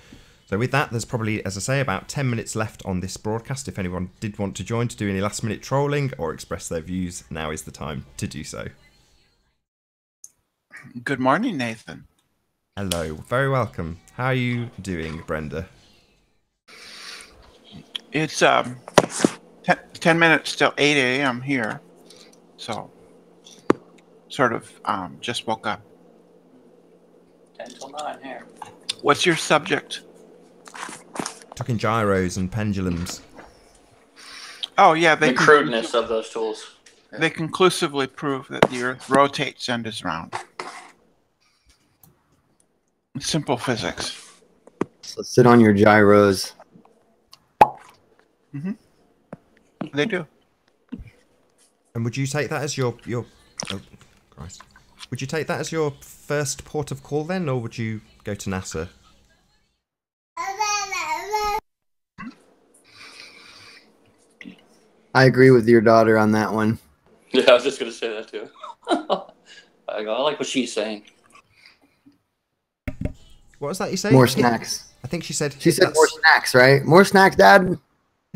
So with that, there's probably, as I say, about 10 minutes left on this broadcast. If anyone did want to join to do any last-minute trolling or express their views, now is the time to do so. Good morning, Nathan. Hello, very welcome. How are you doing, Brenda? It's 10 minutes till 8 a.m. here, so sort of just woke up. 10 till 9 here. What's your subject? Talking gyros and pendulums. Oh, yeah. The crudeness of those tools. They conclusively prove that the Earth rotates and is round. Simple physics. So sit on your gyros. Mm-hmm. They do. And would you take that as your oh, Christ. Would you take that as your first port of call then, or would you go to NASA? I agree with your daughter on that one. Yeah, I was just gonna say that too. I like what she's saying. What was that you saying? More snacks. I think she said. She said more snacks, right? More snacks, Dad.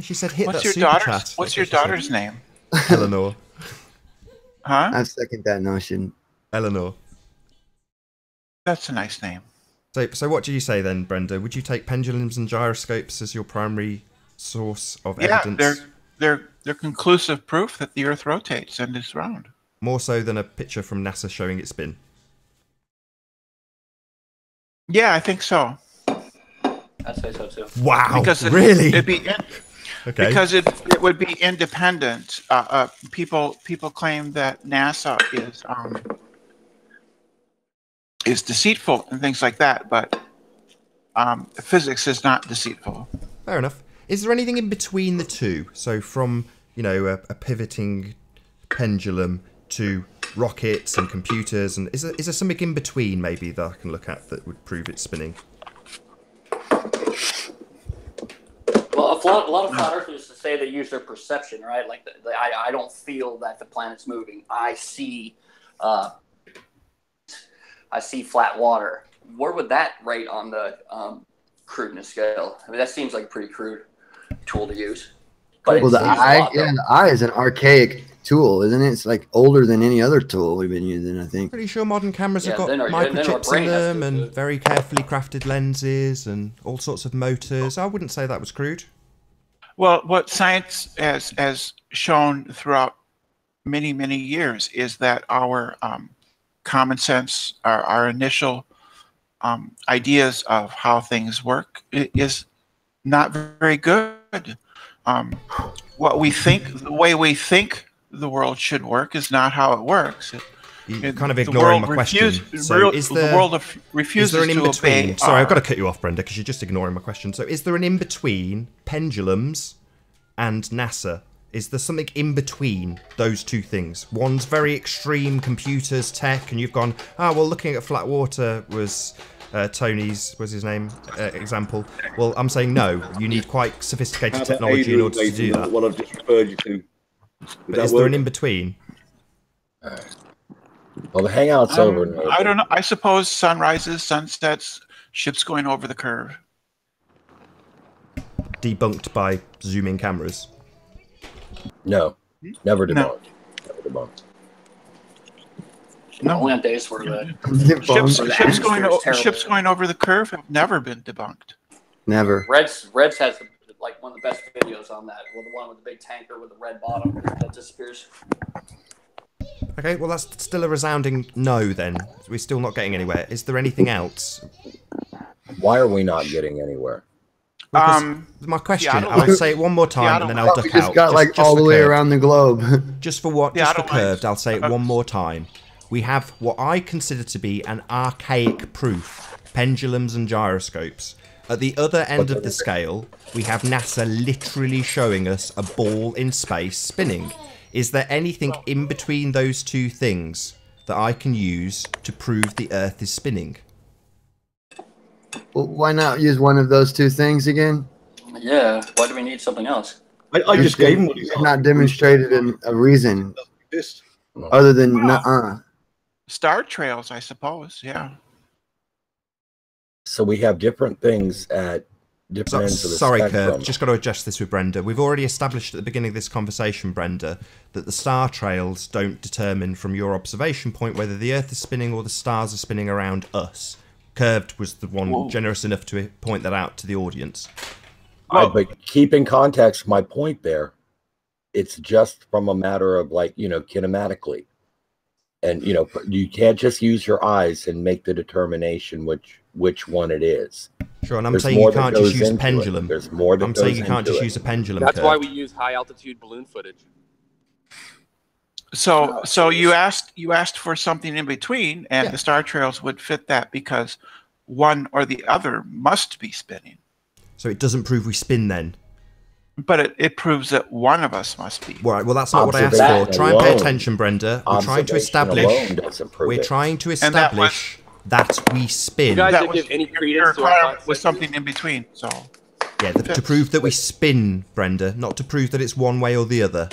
She said hit What's that your super daughter's? chat. What's your daughter's name? Eleanor. Huh? I second that notion. Eleanor. That's a nice name. So what do you say then, Brenda? Would you take pendulums and gyroscopes as your primary source of evidence? They're conclusive proof that the Earth rotates and is round. More so than a picture from NASA showing it spin. Yeah, I think so. I'd say so too. Wow, because really? Okay. Because it would be independent. People claim that NASA is deceitful and things like that, but physics is not deceitful. Fair enough. Is there anything in between the two? So from, a pivoting pendulum to rockets and computers, and is there something in between maybe that I can look at that would prove it's spinning? Well, a lot of flat earthers say they use their perception, right? Like, I don't feel that the planet's moving. I see flat water. Where would that rate on the crudeness scale? I mean, that seems like a pretty crude tool to use. But well, the eye is an archaic tool, isn't it? It's like older than any other tool we've been using, I think. Pretty sure modern cameras have got microchips in them and very carefully crafted lenses and all sorts of motors. I wouldn't say that was crude. Well, what science has shown throughout many, many years is that our common sense, our initial ideas of how things work is not very good. What we think, the way we think the world should work is not how it works. You're kind of ignoring my question. So the world refuses an to in-between? obey. Sorry, I've got to cut you off, Brenda, because you're just ignoring my question. So is there an in-between pendulums and NASA? Is there something in between those two things? One's very extreme computers, tech, and you've gone, well, looking at flat water was Tony's, was his name, example. Well, I'm saying no. You need quite sophisticated technology in order to do that. What I've just referred you to. But is there an in-between? Well, the hangout's over now. I don't know. I suppose sunrises, sunsets, ships going over the curve. Debunked by zooming cameras? No, never debunked. Never debunked. No. Only on days where the ships going over the curve have never been debunked. Never. Reds has like one of the best videos on that. Well, the one with the big tanker with the red bottom that disappears. Okay, well that's still a resounding no then. We're still not getting anywhere. Is there anything else? Why are we not getting anywhere? My question, I'll say it one more time and then I'll duck out. We just got like all the way around the globe. Just for curved, I'll say it one more time. We have what I consider to be an archaic proof, pendulums and gyroscopes. At the other end of the scale, we have NASA literally showing us a ball in space spinning. Is there anything in between those two things that I can use to prove the Earth is spinning? Well, why not use one of those two things again? Yeah, why do we need something else? I just gave him what he's not demonstrated a reason other than star trails, I suppose. Yeah. So we have different things at different ends of the spectrum. Sorry, Curve, just got to adjust this with Brenda. We've already established at the beginning of this conversation, Brenda, that the star trails don't determine from your observation point whether the Earth is spinning or the stars are spinning around us. Curved was the one generous enough to point that out to the audience. But keep in context my point there. It's just from a matter of kinematically. And, you can't just use your eyes and make the determination which one it is. Sure, and I'm saying you can't just use a pendulum. There's more I'm saying you can't just use a pendulum. That's why we use high altitude balloon footage. So you asked for something in between, and the star trails would fit that because one or the other must be spinning. So it doesn't prove we spin then? But it proves that one of us must be. Right, well, that's not what I asked for. Try and pay attention, Brenda. We're trying to establish. We're trying to establish that we spin. You guys didn't give any credence to our with something in between. So. Yeah, to prove that we spin, Brenda, not to prove that it's one way or the other.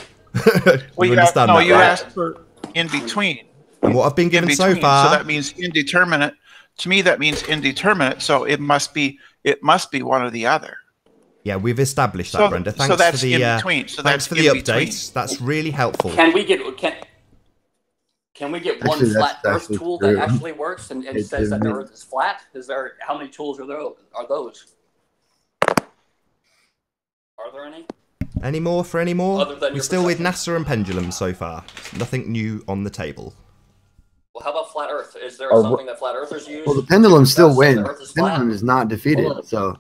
Well, you understand that, you right? asked for in between. And what I've been given so far. So that means indeterminate. To me, that means indeterminate. So it must be one or the other. Yeah, we've established that, Brenda. Thanks that's for the in between. So thanks that's for the in update. between. That's really helpful. Can we get one flat Earth tool that actually works and says that the Earth is flat? How many tools are those? Are there any? Any more for any more? Other than We're still with NASA and pendulums so far. Nothing new on the table. Well, how about flat Earth? Is there something that flat Earthers use? Well, the pendulum still that wins. the Earth is The pendulum flat? is not defeated, so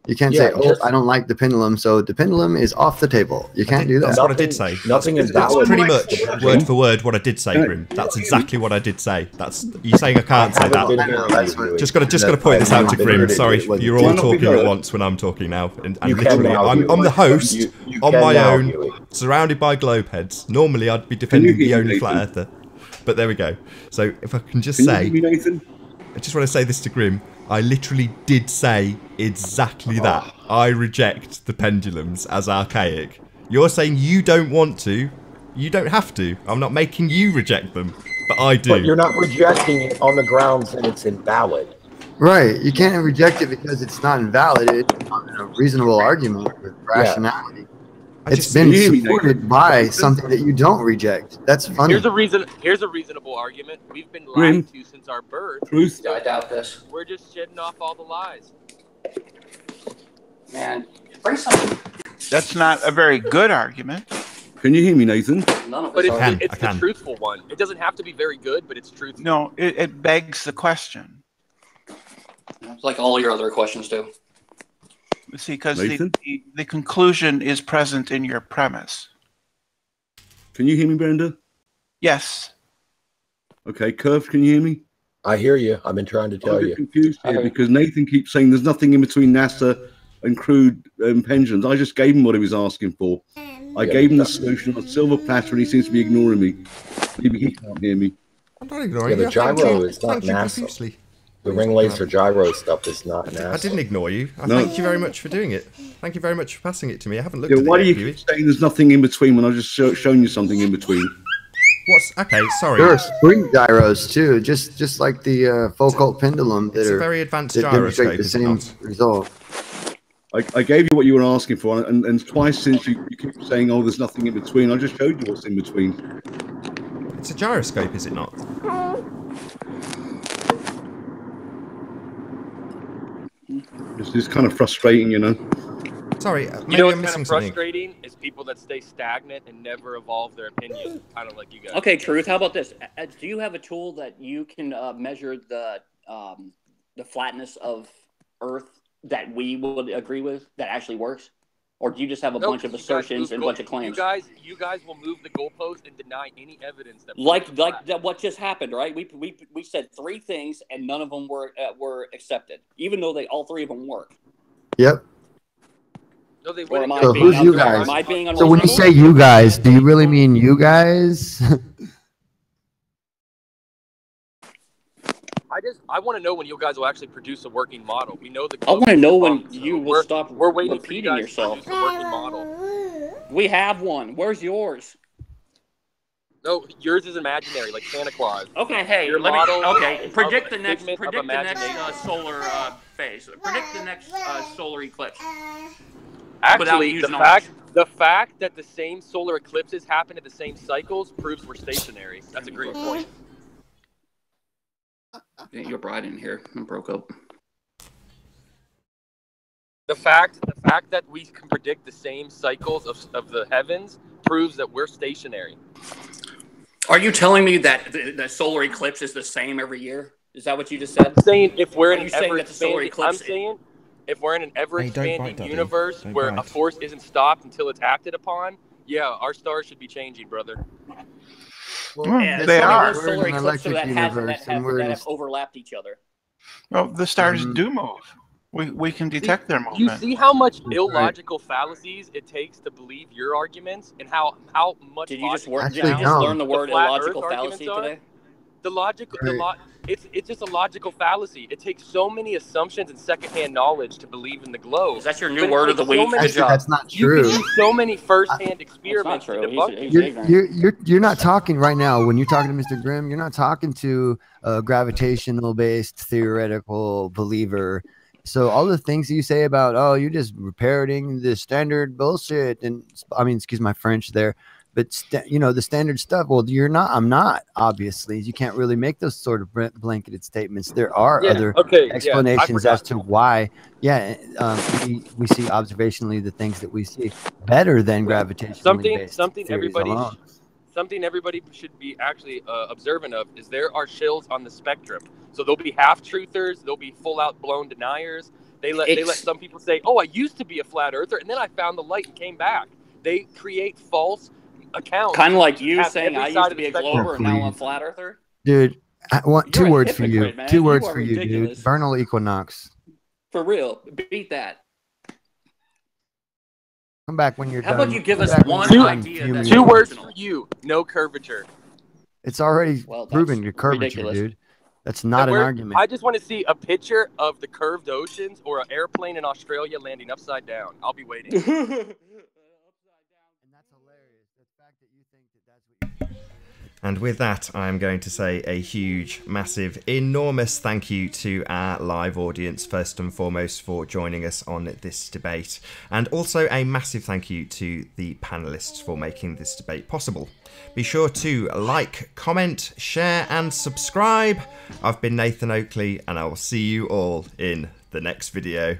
you can't say, "Oh, I don't like the pendulum," so the pendulum is off the table. You can't do that. That's what I did say. Nothing is That's valid. pretty much word for word what I did say, Grim. That's exactly what I did say. That's you saying I can't say that. Just got to point this out to Grim. Sorry, you're all talking at once when I'm talking now, and literally, I'm the host on my own, surrounded by globeheads. Normally, I'd be defending the only flat earther, but there we go. So if I can just say, I just want to say this to Grim. I literally did say exactly that. I reject the pendulums as archaic. You're saying you don't want to. You don't have to. I'm not making you reject them, but I do. But you're not rejecting it on the grounds that it's invalid. Right. You can't reject it because it's not invalid. It's not a reasonable argument with rationality. It's been supported by something that you don't reject. That's funny. Here's a reasonable argument. We've been lied to since our birth. Truth. I doubt this. We're just shedding off all the lies. Man, bring something. That's not a very good argument. Can you hear me, Nathan? None of But us are. it's the truthful one. It doesn't have to be very good, but it's truthful. No, it begs the question. It's like all your other questions do. See, because the conclusion is present in your premise. Can you hear me, Brenda? Yes. Okay, Curve, can you hear me? I hear you. I've been trying to tell you. I'm confused here because Nathan keeps saying there's nothing in between NASA and crude pendulums. I just gave him what he was asking for. I gave him the solution on a silver platter, and he seems to be ignoring me. Maybe he can't hear me. I'm not ignoring you. The gyro is not NASA. The ring laser gyro stuff is not NASA. I didn't ignore you. Thank you very much for doing it. Thank you very much for passing it to me. I haven't looked at it. Why do you yet, keep saying there's nothing in between when I've just shown you something in between? What's okay? Sorry. There are spring gyros too, just like the Foucault pendulum. It's a very advanced that demonstrate gyroscope, the is it same not? result. I gave you what you were asking for, and twice since you keep saying, "Oh, there's nothing in between." I just showed you what's in between. It's a gyroscope, is it not? It's kind of frustrating, you know. Sorry, maybe You know I'm what's missing kind of something. frustrating is people that stay stagnant and never evolve their opinion, kind of like you guys. Okay, Truth. How about this? Do you have a tool that you can measure the flatness of Earth that we would agree with that actually works, or do you just have a bunch of assertions and a bunch of claims? You guys will move the goalpost and deny any evidence that like what just happened, right? We said three things and none of them were accepted, even though all three of them work. Yep. No, they Or am I So being who's you unfair? guys? Am I being So when you say you guys, do you really mean you guys? I want to know when you guys will actually produce a working model. We know the. I want to know when you will stop We're waiting repeating for you guys yourself. to produce a working model. We have one. Where's yours? No, yours is imaginary, like Santa Claus. Okay, hey, Your let me. model Okay, is predict a the next. figment of Predict the next imagination. solar phase. Predict the next solar eclipse. Actually, using the fact that the same solar eclipses happen at the same cycles proves we're stationary. That's a great point. Your bride in here and broke up. The fact that we can predict the same cycles of the heavens proves that we're stationary. Are you telling me that the solar eclipse is the same every year? Is that what you just said? I'm saying if we're in Are an you saying ever that the solar expanding, I'm eclipse? saying if we're in an ever expanding Daddy. universe Don't where bite. a force isn't stopped until it's acted upon, yeah, our stars should be changing, brother. Well, Yeah, they some of are. those We're in solar an eclipses electric that universe, and have we're in a overlapped each other. Well, the stars do move. We can detect their movement. You see how much illogical fallacies it takes to believe your arguments, and how much. Did you just no. learn the word flat illogical Earth fallacy today? It's just a logical fallacy. It takes so many assumptions and secondhand knowledge to believe in the globe. Is that your new word of the week? Good job. That's not true. You can use so many first-hand experiments to debunk it. You're not talking right now. When you're talking to Mr. Grimm, you're not talking to a gravitational-based theoretical believer. So all the things you say about, oh, you're just parroting the standard bullshit, and I mean, excuse my French there, but the standard stuff. Well, you're not. I'm not. Obviously, you can't really make those sort of blanketed statements. There are other explanations as to why. Yeah, we see observationally the things that we see better than gravitationally based theories alone. Something everybody should be actually observant of is there are shills on the spectrum. So there'll be half-truthers, there'll be full-out blown deniers. They let some people say, "Oh, I used to be a flat earther, and then I found the light and came back." They create false accounts. Kind of like you saying, "I used to be a glober and now I'm a flat earther." Dude, I want two words for you. Man. Two words are for you, ridiculous. dude. Vernal equinox. For real, beat that. Come back when you're How done. about you give us one idea? Two words for you. No curvature. It's already proven your curvature, ridiculous. dude. That's not an argument. I just want to see a picture of the curved oceans or an airplane in Australia landing upside down. I'll be waiting. And that's hilarious. The fact that you think that that's what you And with that, I'm going to say a huge, massive, enormous thank you to our live audience, first and foremost, for joining us on this debate. And also a massive thank you to the panelists for making this debate possible. Be sure to like, comment, share, and subscribe. I've been Nathan Oakley, and I will see you all in the next video.